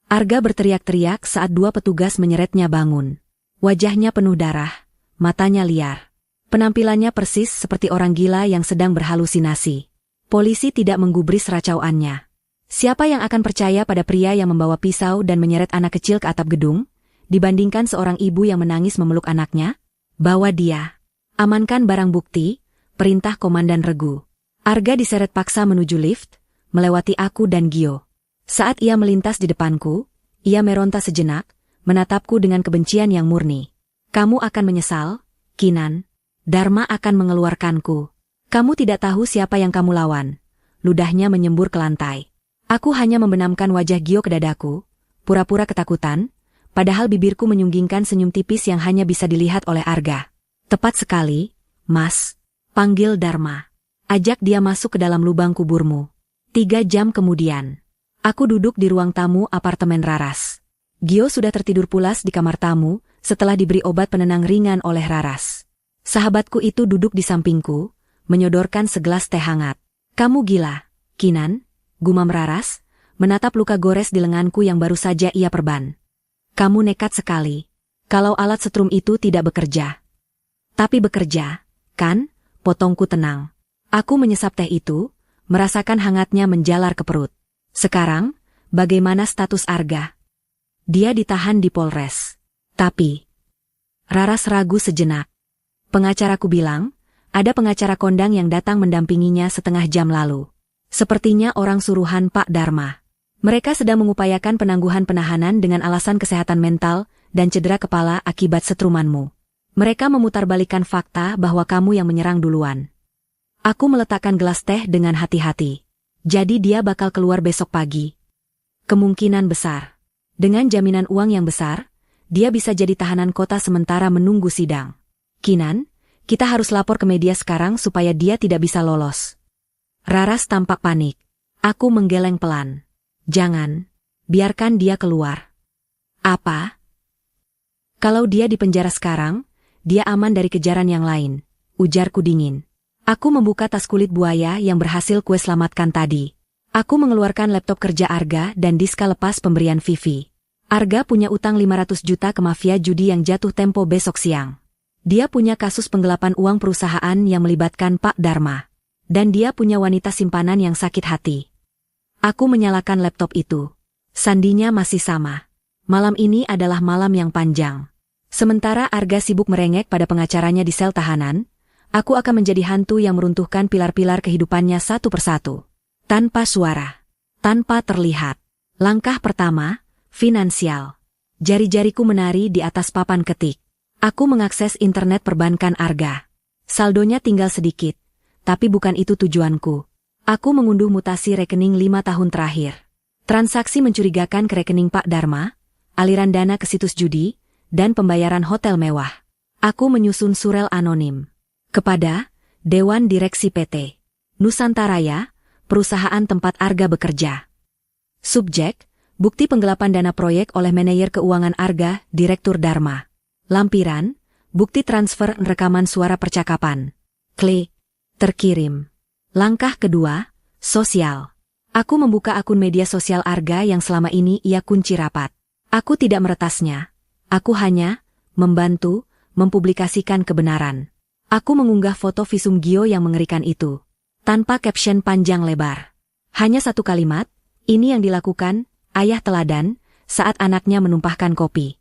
Arga berteriak-teriak saat dua petugas menyeretnya bangun. Wajahnya penuh darah. Matanya liar. Penampilannya persis seperti orang gila yang sedang berhalusinasi. Polisi tidak menggubris racauannya. Siapa yang akan percaya pada pria yang membawa pisau dan menyeret anak kecil ke atap gedung, dibandingkan seorang ibu yang menangis memeluk anaknya? Bawa dia. Amankan barang bukti, perintah Komandan Regu. Arga diseret paksa menuju lift, melewati aku dan Gio. Saat ia melintas di depanku, ia meronta sejenak, menatapku dengan kebencian yang murni. Kamu akan menyesal, Kinan. Dharma akan mengeluarkanku. Kamu tidak tahu siapa yang kamu lawan. Ludahnya menyembur ke lantai. Aku hanya membenamkan wajah Gio ke dadaku, pura-pura ketakutan, padahal bibirku menyunggingkan senyum tipis yang hanya bisa dilihat oleh Arga. Tepat sekali, Mas. Panggil Dharma. Ajak dia masuk ke dalam lubang kuburmu. 3 jam kemudian. Aku duduk di ruang tamu apartemen Raras. Gio sudah tertidur pulas di kamar tamu, setelah diberi obat penenang ringan oleh Raras. Sahabatku itu duduk di sampingku, menyodorkan segelas teh hangat. Kamu gila, Kinan, gumam Raras, menatap luka gores di lenganku yang baru saja ia perban. Kamu nekat sekali. Kalau alat setrum itu tidak bekerja. Tapi bekerja, kan? Potongku tenang. Aku menyesap teh itu, merasakan hangatnya menjalar ke perut. Sekarang, bagaimana status Arga? Dia ditahan di Polres. Tapi, Raras ragu sejenak. Pengacaraku bilang, ada pengacara kondang yang datang mendampinginya setengah jam lalu. Sepertinya orang suruhan Pak Dharma. Mereka sedang mengupayakan penangguhan penahanan dengan alasan kesehatan mental dan cedera kepala akibat setrumanmu. Mereka memutarbalikkan fakta bahwa kamu yang menyerang duluan. Aku meletakkan gelas teh dengan hati-hati. Jadi dia bakal keluar besok pagi. Kemungkinan besar. Dengan jaminan uang yang besar, dia bisa jadi tahanan kota sementara menunggu sidang. Kinan, kita harus lapor ke media sekarang supaya dia tidak bisa lolos. Raras tampak panik. Aku menggeleng pelan. Jangan. Biarkan dia keluar. Apa? Kalau dia di penjara sekarang, dia aman dari kejaran yang lain, ujarku dingin. Aku membuka tas kulit buaya yang berhasil kue selamatkan tadi. Aku mengeluarkan laptop kerja Arga dan diska lepas pemberian Vivi. Arga punya utang 500 juta ke mafia judi yang jatuh tempo besok siang. Dia punya kasus penggelapan uang perusahaan yang melibatkan Pak Dharma. Dan dia punya wanita simpanan yang sakit hati. Aku menyalakan laptop itu. Sandinya masih sama. Malam ini adalah malam yang panjang. Sementara Arga sibuk merengek pada pengacaranya di sel tahanan, aku akan menjadi hantu yang meruntuhkan pilar-pilar kehidupannya satu persatu. Tanpa suara. Tanpa terlihat. Langkah pertama, finansial. Jari-jariku menari di atas papan ketik. Aku mengakses internet perbankan Arga. Saldonya tinggal sedikit, tapi bukan itu tujuanku. Aku mengunduh mutasi rekening 5 tahun terakhir. Transaksi mencurigakan ke rekening Pak Dharma, aliran dana ke situs judi, dan pembayaran hotel mewah. Aku menyusun surel anonim. Kepada Dewan Direksi PT Nusantaraya, perusahaan tempat Arga bekerja. Subjek, bukti penggelapan dana proyek oleh manajer keuangan Arga, Direktur Dharma. Lampiran, bukti transfer rekaman suara percakapan. Klik. Terkirim. Langkah kedua, sosial. Aku membuka akun media sosial Arga yang selama ini ia kunci rapat. Aku tidak meretasnya. Aku hanya membantu mempublikasikan kebenaran. Aku mengunggah foto visum Gio yang mengerikan itu. Tanpa caption panjang lebar. Hanya satu kalimat, ini yang dilakukan ayah teladan saat anaknya menumpahkan kopi.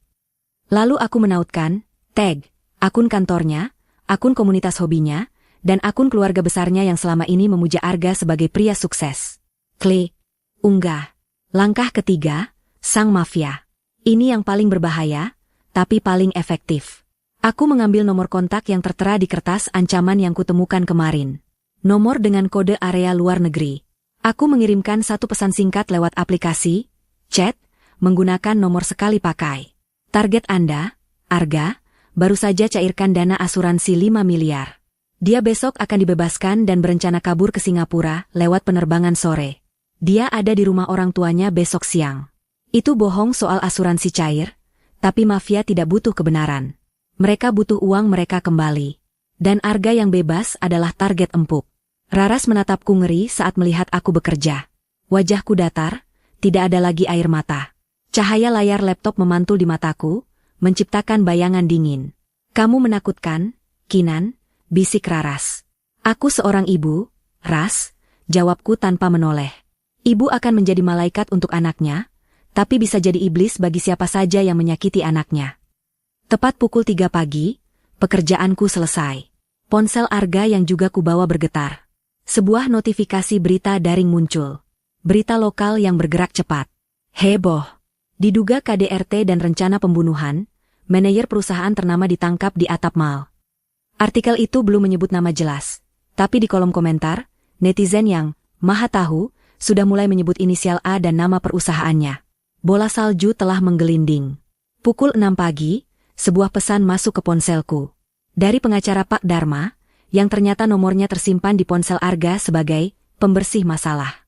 Lalu aku menautkan, tag, akun kantornya, akun komunitas hobinya, dan akun keluarga besarnya yang selama ini memuja Arga sebagai pria sukses. Klik. Unggah. Langkah ketiga, sang mafia. Ini yang paling berbahaya, tapi paling efektif. Aku mengambil nomor kontak yang tertera di kertas ancaman yang kutemukan kemarin. Nomor dengan kode area luar negeri. Aku mengirimkan satu pesan singkat lewat aplikasi, chat, menggunakan nomor sekali pakai. Target Anda, Arga, baru saja cairkan dana asuransi 5 miliar. Dia besok akan dibebaskan dan berencana kabur ke Singapura lewat penerbangan sore. Dia ada di rumah orang tuanya besok siang. Itu bohong soal asuransi cair, tapi mafia tidak butuh kebenaran. Mereka butuh uang mereka kembali. Dan Arga yang bebas adalah target empuk. Raras menatapku ngeri saat melihat aku bekerja. Wajahku datar, tidak ada lagi air mata. Cahaya layar laptop memantul di mataku, menciptakan bayangan dingin. Kamu menakutkan, Kinan, bisik Raras. Aku seorang ibu, Ras, jawabku tanpa menoleh. Ibu akan menjadi malaikat untuk anaknya, tapi bisa jadi iblis bagi siapa saja yang menyakiti anaknya. Tepat pukul 3 pagi, pekerjaanku selesai. Ponsel Arga yang juga kubawa bergetar. Sebuah notifikasi berita daring muncul. Berita lokal yang bergerak cepat. Heboh. Diduga KDRT dan rencana pembunuhan, manajer perusahaan ternama ditangkap di atap mal. Artikel itu belum menyebut nama jelas, tapi di kolom komentar, netizen yang maha tahu sudah mulai menyebut inisial A dan nama perusahaannya. Bola salju telah menggelinding. Pukul 6 pagi, sebuah pesan masuk ke ponselku. Dari pengacara Pak Dharma, yang ternyata nomornya tersimpan di ponsel Arga sebagai pembersih masalah.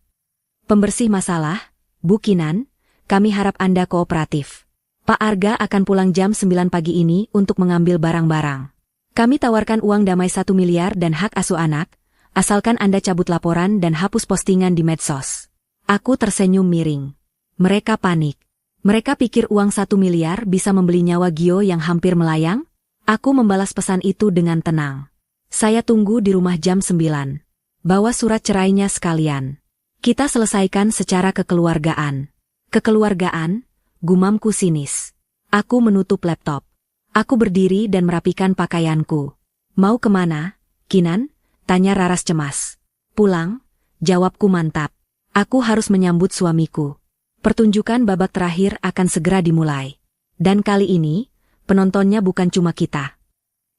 Pembersih masalah, Bu Kinan, kami harap Anda kooperatif. Pak Arga akan pulang jam 9 pagi ini untuk mengambil barang-barang. Kami tawarkan uang damai 1 miliar dan hak asuh anak, asalkan Anda cabut laporan dan hapus postingan di medsos. Aku tersenyum miring. Mereka panik. Mereka pikir uang 1 miliar bisa membeli nyawa Gio yang hampir melayang? Aku membalas pesan itu dengan tenang. Saya tunggu di rumah jam 9. Bawa surat cerainya sekalian. Kita selesaikan secara kekeluargaan. Kekeluargaan, gumamku sinis. Aku menutup laptop. Aku berdiri dan merapikan pakaianku. Mau kemana, Kinan? Tanya Raras cemas. Pulang, jawabku mantap. Aku harus menyambut suamiku. Pertunjukan babak terakhir akan segera dimulai. Dan kali ini, penontonnya bukan cuma kita.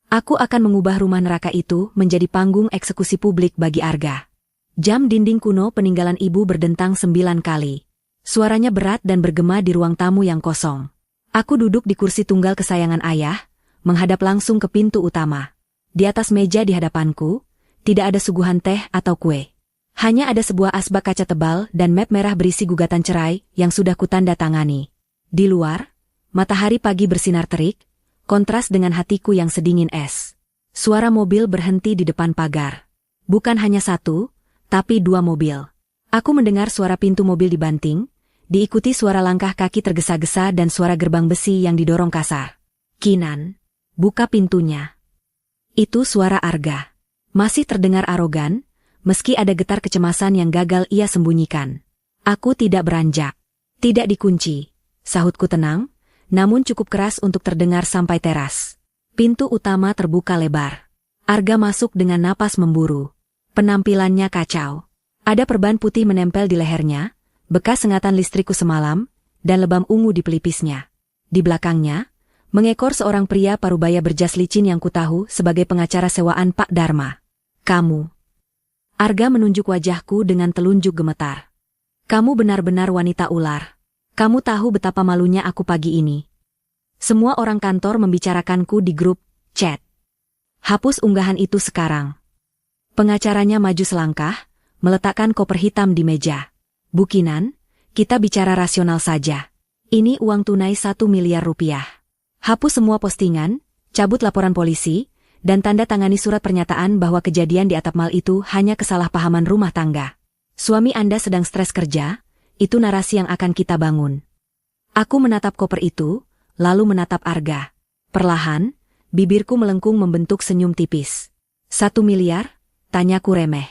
Aku akan mengubah rumah neraka itu menjadi panggung eksekusi publik bagi Arga. Jam dinding kuno peninggalan ibu berdentang 9 kali. Suaranya berat dan bergema di ruang tamu yang kosong. Aku duduk di kursi tunggal kesayangan ayah, menghadap langsung ke pintu utama. Di atas meja di hadapanku, tidak ada suguhan teh atau kue. Hanya ada sebuah asbak kaca tebal dan map merah berisi gugatan cerai yang sudah kutanda tangani. Di luar, matahari pagi bersinar terik, kontras dengan hatiku yang sedingin es. Suara mobil berhenti di depan pagar. Bukan hanya satu, tapi 2 mobil. Aku mendengar suara pintu mobil dibanting, diikuti suara langkah kaki tergesa-gesa dan suara gerbang besi yang didorong kasar. Kinan, buka pintunya. Itu suara Arga. Masih terdengar arogan, meski ada getar kecemasan yang gagal ia sembunyikan. Aku tidak beranjak. Tidak dikunci. sahutku tenang, namun cukup keras untuk terdengar sampai teras. Pintu utama terbuka lebar. Arga masuk dengan napas memburu. Penampilannya kacau. Ada perban putih menempel di lehernya, bekas sengatan listrikku semalam, dan lebam ungu di pelipisnya. Di belakangnya, mengekor seorang pria parubaya berjas licin yang kutahu sebagai pengacara sewaan Pak Dharma. Kamu. Arga menunjuk wajahku dengan telunjuk gemetar. Kamu benar-benar wanita ular. Kamu tahu betapa malunya aku pagi ini. Semua orang kantor membicarakanku di grup chat. Hapus unggahan itu sekarang. Pengacaranya maju selangkah, meletakkan koper hitam di meja. Bukinan, kita bicara rasional saja. Ini uang tunai 1 miliar rupiah. Hapus semua postingan, cabut laporan polisi, dan tanda tangani surat pernyataan bahwa kejadian di atap mal itu hanya kesalahpahaman rumah tangga. Suami Anda sedang stres kerja, itu narasi yang akan kita bangun. Aku menatap koper itu, lalu menatap Arga. Perlahan, bibirku melengkung membentuk senyum tipis. 1 miliar? Tanyaku remeh.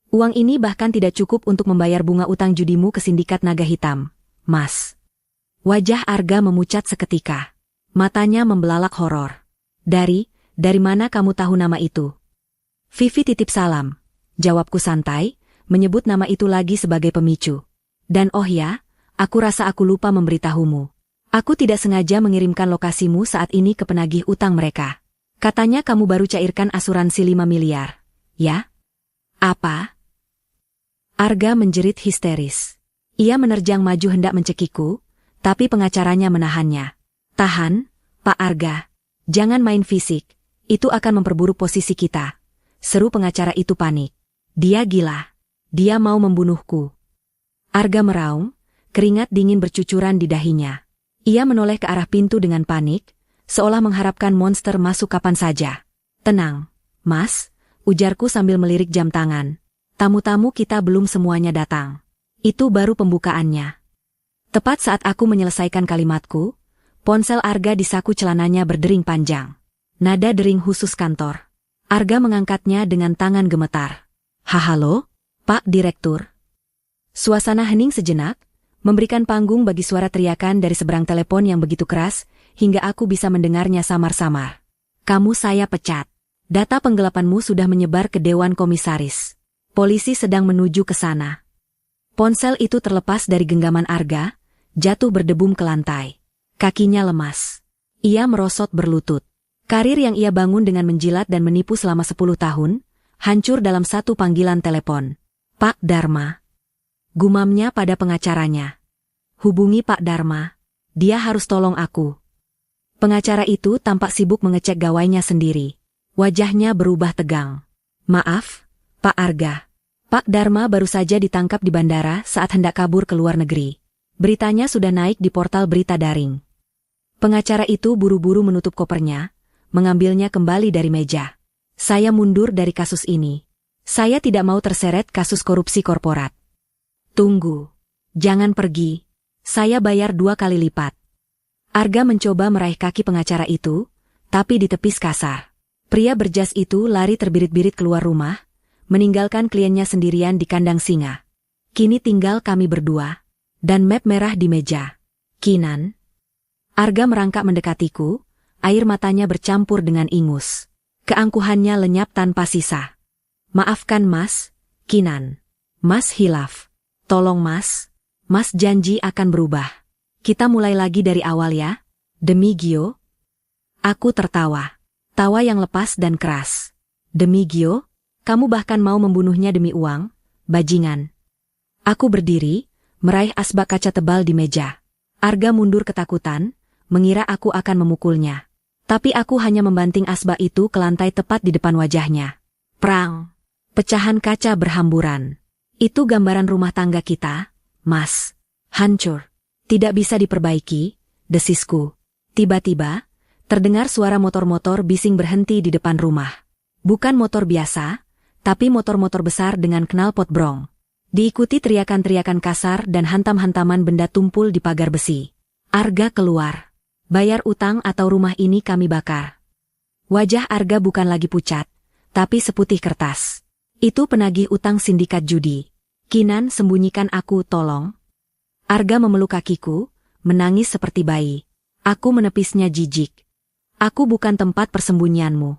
Uang ini bahkan tidak cukup untuk membayar bunga utang judimu ke sindikat naga hitam, Mas. Wajah Arga memucat seketika. Matanya membelalak horor. Dari mana kamu tahu nama itu? Vivi titip salam. Jawabku santai, menyebut nama itu lagi sebagai pemicu. Dan oh ya, aku rasa aku lupa memberitahumu. Aku tidak sengaja mengirimkan lokasimu saat ini ke penagih utang mereka. Katanya kamu baru cairkan asuransi 5 miliar. Ya? Apa? Arga menjerit histeris. Ia menerjang maju hendak mencekiku, tapi pengacaranya menahannya. Tahan, Pak Arga. Jangan main fisik, itu akan memperburuk posisi kita. Seru pengacara itu panik. Dia gila. Dia mau membunuhku. Arga meraung, keringat dingin bercucuran di dahinya. Ia menoleh ke arah pintu dengan panik, seolah mengharapkan monster masuk kapan saja. Tenang, Mas, ujarku sambil melirik jam tangan. Tamu-tamu kita belum semuanya datang. Itu baru pembukaannya. Tepat saat aku menyelesaikan kalimatku, ponsel Arga di saku celananya berdering panjang. Nada dering khusus kantor. Arga mengangkatnya dengan tangan gemetar. Halo, Pak Direktur. Suasana hening sejenak, memberikan panggung bagi suara teriakan dari seberang telepon yang begitu keras, hingga aku bisa mendengarnya samar-samar. Kamu saya pecat. Data penggelapanmu sudah menyebar ke Dewan Komisaris. Polisi sedang menuju ke sana. Ponsel itu terlepas dari genggaman Arga, jatuh berdebum ke lantai. Kakinya lemas. Ia merosot berlutut. Karir yang ia bangun dengan menjilat dan menipu selama 10 tahun, hancur dalam satu panggilan telepon. Pak Dharma. Gumamnya pada pengacaranya. Hubungi Pak Dharma. Dia harus tolong aku. Pengacara itu tampak sibuk mengecek gawainya sendiri. Wajahnya berubah tegang. Maaf, Pak Arga. Pak Dharma baru saja ditangkap di bandara saat hendak kabur ke luar negeri. Beritanya sudah naik di portal berita daring. Pengacara itu buru-buru menutup kopernya, mengambilnya kembali dari meja. Saya mundur dari kasus ini. Saya tidak mau terseret kasus korupsi korporat. Tunggu. Jangan pergi. Saya bayar 2 kali lipat. Arga mencoba meraih kaki pengacara itu, tapi ditepis kasar. Pria berjas itu lari terbirit-birit keluar rumah, meninggalkan kliennya sendirian di kandang singa. Kini tinggal kami berdua, dan map merah di meja. Kinan. Arga merangkak mendekatiku, air matanya bercampur dengan ingus. Keangkuhannya lenyap tanpa sisa. Maafkan Mas, Kinan. Mas hilaf. Tolong Mas. Mas janji akan berubah. Kita mulai lagi dari awal ya. Demi Gio. Aku tertawa. Tawa yang lepas dan keras. Demi Gio? Kamu bahkan mau membunuhnya demi uang? Bajingan. Aku berdiri, meraih asbak kaca tebal di meja. Arga mundur ketakutan, mengira aku akan memukulnya. Tapi aku hanya membanting asbak itu ke lantai tepat di depan wajahnya. Prang. Pecahan kaca berhamburan. Itu gambaran rumah tangga kita, Mas. Hancur. Tidak bisa diperbaiki, desisku. Tiba-tiba, terdengar suara motor-motor bising berhenti di depan rumah. Bukan motor biasa, tapi motor-motor besar dengan knalpot brong. Diikuti teriakan-teriakan kasar dan hantam-hantaman benda tumpul di pagar besi. Arga keluar. Bayar utang atau rumah ini kami bakar. Wajah Arga bukan lagi pucat, tapi seputih kertas. Itu penagih utang sindikat judi. Kinan, sembunyikan aku, tolong. Arga memeluk kakiku, menangis seperti bayi. Aku menepisnya jijik. Aku bukan tempat persembunyianmu.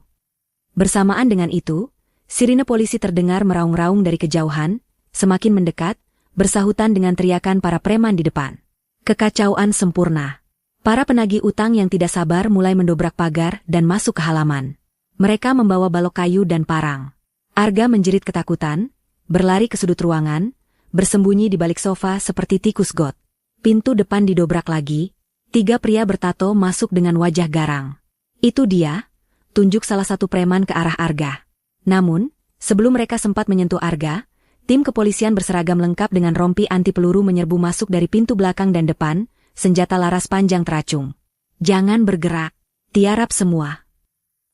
Bersamaan dengan itu, sirine polisi terdengar meraung-raung dari kejauhan, semakin mendekat, bersahutan dengan teriakan para preman di depan. Kekacauan sempurna. Para penagih utang yang tidak sabar mulai mendobrak pagar dan masuk ke halaman. Mereka membawa balok kayu dan parang. Arga menjerit ketakutan, berlari ke sudut ruangan, bersembunyi di balik sofa seperti tikus got. Pintu depan didobrak lagi, 3 pria bertato masuk dengan wajah garang. Itu dia, tunjuk salah satu preman ke arah Arga. Namun, sebelum mereka sempat menyentuh Arga, tim kepolisian berseragam lengkap dengan rompi anti peluru menyerbu masuk dari pintu belakang dan depan, senjata laras panjang teracung. Jangan bergerak, tiarap semua.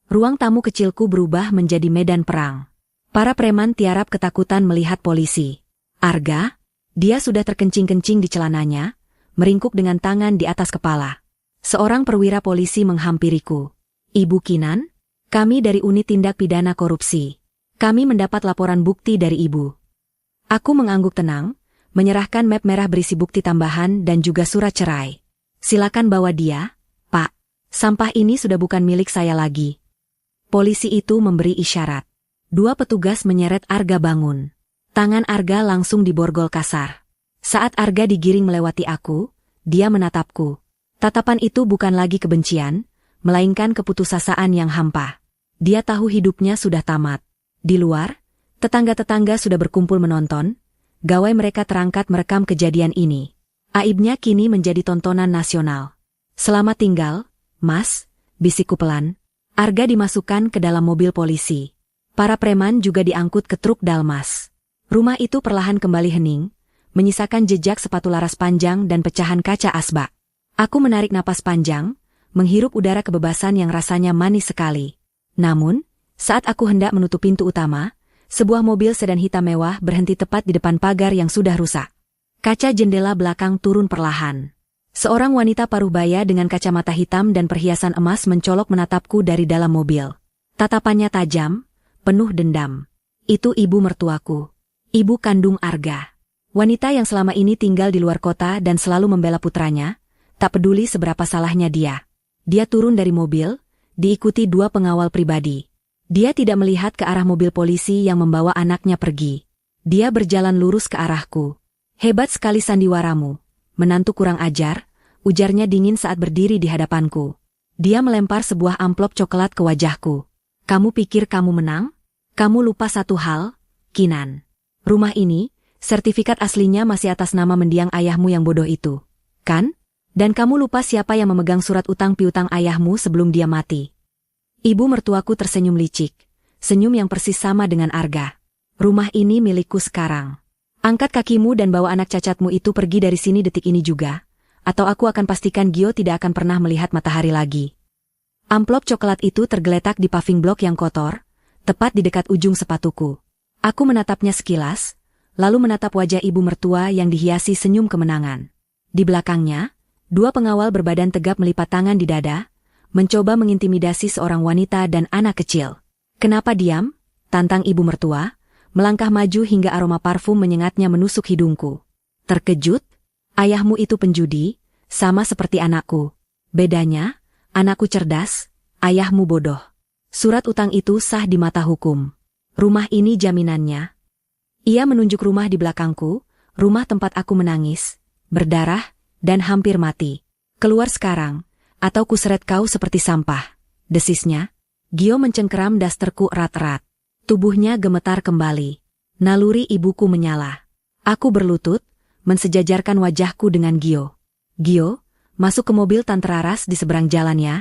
Ruang tamu kecilku berubah menjadi medan perang. Para preman tiarap ketakutan melihat polisi. Arga, dia sudah terkencing-kencing di celananya, meringkuk dengan tangan di atas kepala. Seorang perwira polisi menghampiriku. Ibu Kinan, kami dari unit tindak pidana korupsi. Kami mendapat laporan bukti dari ibu. Aku mengangguk tenang, menyerahkan map merah berisi bukti tambahan dan juga surat cerai. Silakan bawa dia, Pak. Sampah ini sudah bukan milik saya lagi. Polisi itu memberi isyarat. 2 petugas menyeret Arga bangun. Tangan Arga langsung diborgol kasar. Saat Arga digiring melewati aku, dia menatapku. Tatapan itu bukan lagi kebencian, melainkan keputusasaan yang hampa. Dia tahu hidupnya sudah tamat. Di luar, tetangga-tetangga sudah berkumpul menonton. Gawai mereka terangkat merekam kejadian ini. Aibnya kini menjadi tontonan nasional. Selamat tinggal, Mas, bisikku pelan. Arga dimasukkan ke dalam mobil polisi. Para preman juga diangkut ke truk Dalmas. Rumah itu perlahan kembali hening, menyisakan jejak sepatu laras panjang dan pecahan kaca asbak. Aku menarik napas panjang, menghirup udara kebebasan yang rasanya manis sekali. Namun, saat aku hendak menutup pintu utama, sebuah mobil sedan hitam mewah berhenti tepat di depan pagar yang sudah rusak. Kaca jendela belakang turun perlahan. Seorang wanita paruh baya dengan kacamata hitam dan perhiasan emas mencolok menatapku dari dalam mobil. Tatapannya tajam, penuh dendam. Itu ibu mertuaku. Ibu kandung Arga. Wanita yang selama ini tinggal di luar kota dan selalu membela putranya, tak peduli seberapa salahnya dia. Dia turun dari mobil, diikuti 2 pengawal pribadi. Dia tidak melihat ke arah mobil polisi yang membawa anaknya pergi. Dia berjalan lurus ke arahku. Hebat sekali sandiwaramu, menantu kurang ajar, ujarnya dingin saat berdiri di hadapanku. Dia melempar sebuah amplop coklat ke wajahku. Kamu pikir kamu menang? Kamu lupa satu hal, Kinan. Rumah ini, sertifikat aslinya masih atas nama mendiang ayahmu yang bodoh itu, kan? Dan kamu lupa siapa yang memegang surat utang piutang ayahmu sebelum dia mati. Ibu mertuaku tersenyum licik, senyum yang persis sama dengan Arga. Rumah ini milikku sekarang. Angkat kakimu dan bawa anak cacatmu itu pergi dari sini detik ini juga, atau aku akan pastikan Gio tidak akan pernah melihat matahari lagi. Amplop coklat itu tergeletak di paving blok yang kotor, tepat di dekat ujung sepatuku. Aku menatapnya sekilas, lalu menatap wajah ibu mertua yang dihiasi senyum kemenangan. Di belakangnya, 2 pengawal berbadan tegap melipat tangan di dada, mencoba mengintimidasi seorang wanita dan anak kecil. Kenapa diam? Tantang ibu mertua, melangkah maju hingga aroma parfum menyengatnya menusuk hidungku. Terkejut? Ayahmu itu penjudi, sama seperti anakku. Bedanya, anakku cerdas, ayahmu bodoh. Surat utang itu sah di mata hukum. Rumah ini jaminannya. Ia menunjuk rumah di belakangku, rumah tempat aku menangis, berdarah, dan hampir mati. Keluar sekarang, atau kuseret kau seperti sampah, desisnya. Gio mencengkeram dasterku erat-erat. Tubuhnya gemetar kembali. Naluri ibuku menyala. Aku berlutut, mensejajarkan wajahku dengan Gio. Gio, masuk ke mobil Tante Raras di seberang jalan ya.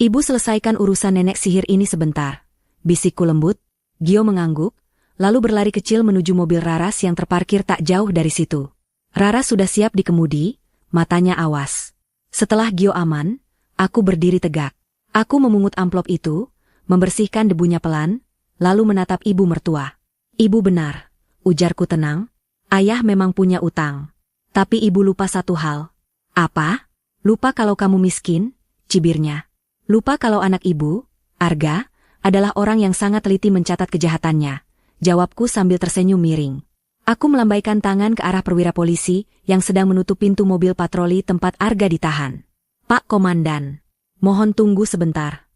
Ibu selesaikan urusan nenek sihir ini sebentar. Bisikku lembut. Gio mengangguk, lalu berlari kecil menuju mobil Raras yang terparkir tak jauh dari situ. Raras sudah siap di kemudi, matanya awas. Setelah Gio aman, aku berdiri tegak. Aku memungut amplop itu, membersihkan debunya pelan, lalu menatap ibu mertua. Ibu benar, ujarku tenang. Ayah memang punya utang. Tapi ibu lupa satu hal. Apa? Lupa kalau kamu miskin? Cibirnya. Lupa kalau anak ibu, Arga, adalah orang yang sangat teliti mencatat kejahatannya. Jawabku sambil tersenyum miring. Aku melambaikan tangan ke arah perwira polisi yang sedang menutup pintu mobil patroli tempat Arga ditahan. Pak Komandan, mohon tunggu sebentar.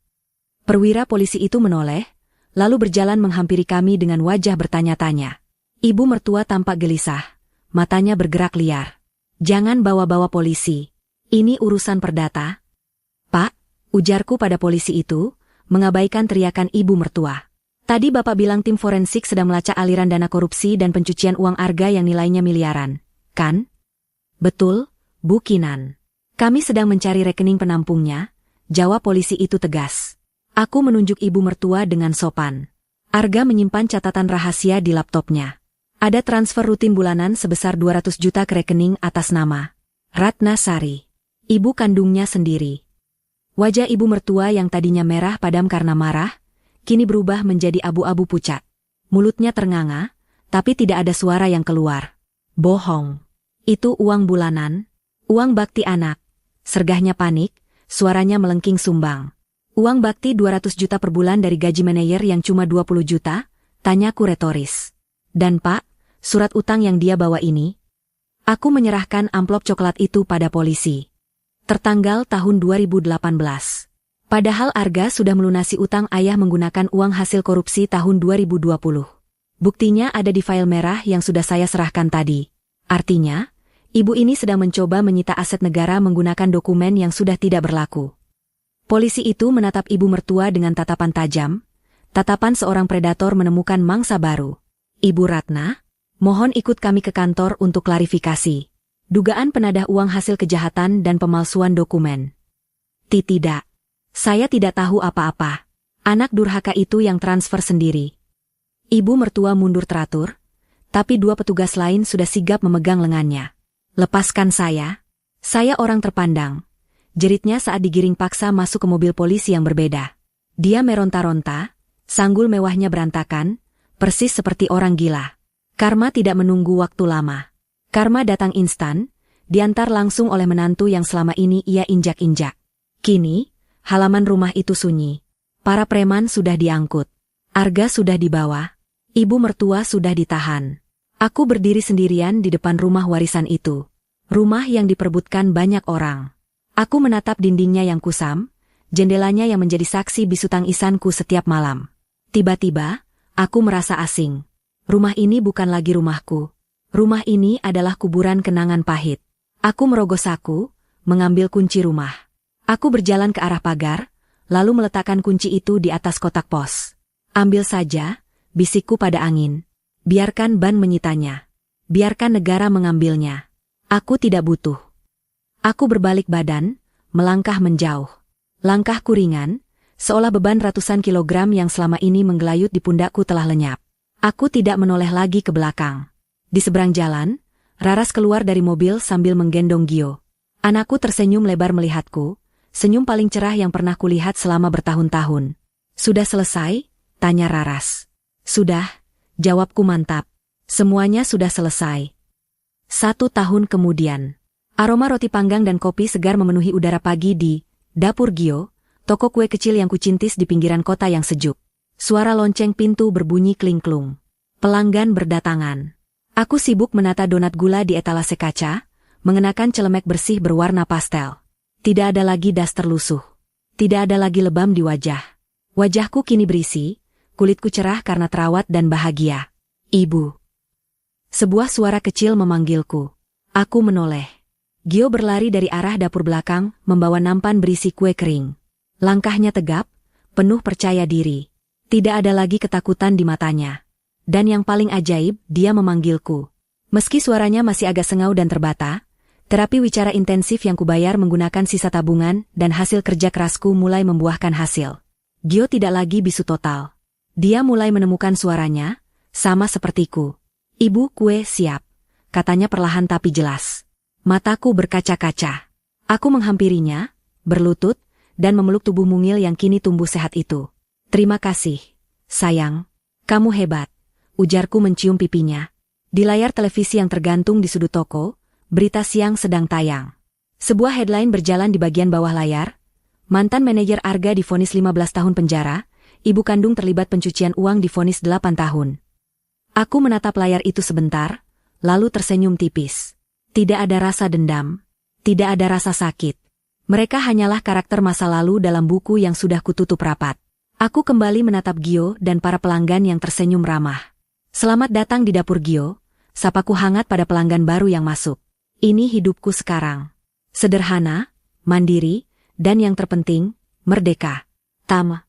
Perwira polisi itu menoleh, lalu berjalan menghampiri kami dengan wajah bertanya-tanya. Ibu mertua tampak gelisah, matanya bergerak liar. Jangan bawa-bawa polisi. Ini urusan perdata. Pak, ujarku pada polisi itu, mengabaikan teriakan ibu mertua. Tadi Bapak bilang tim forensik sedang melacak aliran dana korupsi dan pencucian uang Arga yang nilainya miliaran, kan? Betul, Bu Kinan. Kami sedang mencari rekening penampungnya, jawab polisi itu tegas. Aku menunjuk ibu mertua dengan sopan. Arga menyimpan catatan rahasia di laptopnya. Ada transfer rutin bulanan sebesar 200 juta ke rekening atas nama Ratna Sari, ibu kandungnya sendiri. Wajah ibu mertua yang tadinya merah padam karena marah, kini berubah menjadi abu-abu pucat. Mulutnya ternganga, tapi tidak ada suara yang keluar. Bohong. Itu uang bulanan. Uang bakti anak. Sergahnya panik, suaranya melengking sumbang. Uang bakti 200 juta per bulan dari gaji manajer yang cuma 20 juta? Tanyaku retoris. Dan Pak, surat utang yang dia bawa ini? Aku menyerahkan amplop coklat itu pada polisi. Tertanggal tahun 2018. Padahal Arga sudah melunasi utang ayah menggunakan uang hasil korupsi tahun 2020. Buktinya ada di file merah yang sudah saya serahkan tadi. Artinya, ibu ini sedang mencoba menyita aset negara menggunakan dokumen yang sudah tidak berlaku. Polisi itu menatap ibu mertua dengan tatapan tajam, tatapan seorang predator menemukan mangsa baru. Ibu Ratna, mohon ikut kami ke kantor untuk klarifikasi. Dugaan penadah uang hasil kejahatan dan pemalsuan dokumen. Tidak. Saya tidak tahu apa-apa. Anak durhaka itu yang transfer sendiri. Ibu mertua mundur teratur, tapi dua petugas lain sudah sigap memegang lengannya. Lepaskan saya. Saya orang terpandang. Jeritnya saat digiring paksa masuk ke mobil polisi yang berbeda. Dia meronta-ronta, sanggul mewahnya berantakan, persis seperti orang gila. Karma tidak menunggu waktu lama. Karma datang instan, diantar langsung oleh menantu yang selama ini ia injak-injak. Kini, halaman rumah itu sunyi. Para preman sudah diangkut. Arga sudah dibawa. Ibu mertua sudah ditahan. Aku berdiri sendirian di depan rumah warisan itu. Rumah yang diperebutkan banyak orang. Aku menatap dindingnya yang kusam, jendelanya yang menjadi saksi bisu tangisanku setiap malam. Tiba-tiba, aku merasa asing. Rumah ini bukan lagi rumahku. Rumah ini adalah kuburan kenangan pahit. Aku merogoh saku, mengambil kunci rumah. Aku berjalan ke arah pagar, lalu meletakkan kunci itu di atas kotak pos. Ambil saja, bisikku pada angin. Biarkan ban menyitanya. Biarkan negara mengambilnya. Aku tidak butuh. Aku berbalik badan, melangkah menjauh. Langkahku ringan, seolah beban ratusan kilogram yang selama ini menggelayut di pundakku telah lenyap. Aku tidak menoleh lagi ke belakang. Di seberang jalan, Raras keluar dari mobil sambil menggendong Gio. Anakku tersenyum lebar melihatku. Senyum paling cerah yang pernah kulihat selama bertahun-tahun. Sudah selesai? Tanya Raras. Sudah, jawabku mantap. Semuanya sudah selesai. 1 tahun kemudian. Aroma roti panggang dan kopi segar memenuhi udara pagi di dapur Gio, toko kue kecil yang kucintis di pinggiran kota yang sejuk. Suara lonceng pintu berbunyi kling-klung. Pelanggan berdatangan. Aku sibuk menata donat gula di etalase kaca, mengenakan celemek bersih berwarna pastel. Tidak ada lagi daster lusuh. Tidak ada lagi lebam di wajah. Wajahku kini berisi, kulitku cerah karena terawat dan bahagia. Ibu. Sebuah suara kecil memanggilku. Aku menoleh. Gio berlari dari arah dapur belakang, membawa nampan berisi kue kering. Langkahnya tegap, penuh percaya diri. Tidak ada lagi ketakutan di matanya. Dan yang paling ajaib, dia memanggilku. Meski suaranya masih agak sengau dan terbata, terapi wicara intensif yang kubayar menggunakan sisa tabungan dan hasil kerja kerasku mulai membuahkan hasil. Gio tidak lagi bisu total. Dia mulai menemukan suaranya, sama sepertiku. Ibu, kue siap, katanya perlahan tapi jelas. Mataku berkaca-kaca. Aku menghampirinya, berlutut, dan memeluk tubuh mungil yang kini tumbuh sehat itu. Terima kasih, sayang. Kamu hebat, ujarku mencium pipinya. Di layar televisi yang tergantung di sudut toko, berita siang sedang tayang. Sebuah headline berjalan di bagian bawah layar. Mantan manajer Arga divonis 15 tahun penjara, ibu kandung terlibat pencucian uang divonis 8 tahun. Aku menatap layar itu sebentar, lalu tersenyum tipis. Tidak ada rasa dendam, tidak ada rasa sakit. Mereka hanyalah karakter masa lalu dalam buku yang sudah kututup rapat. Aku kembali menatap Gio dan para pelanggan yang tersenyum ramah. Selamat datang di dapur Gio, sapaku hangat pada pelanggan baru yang masuk. Ini hidupku sekarang. Sederhana, mandiri, dan yang terpenting, merdeka. Tam.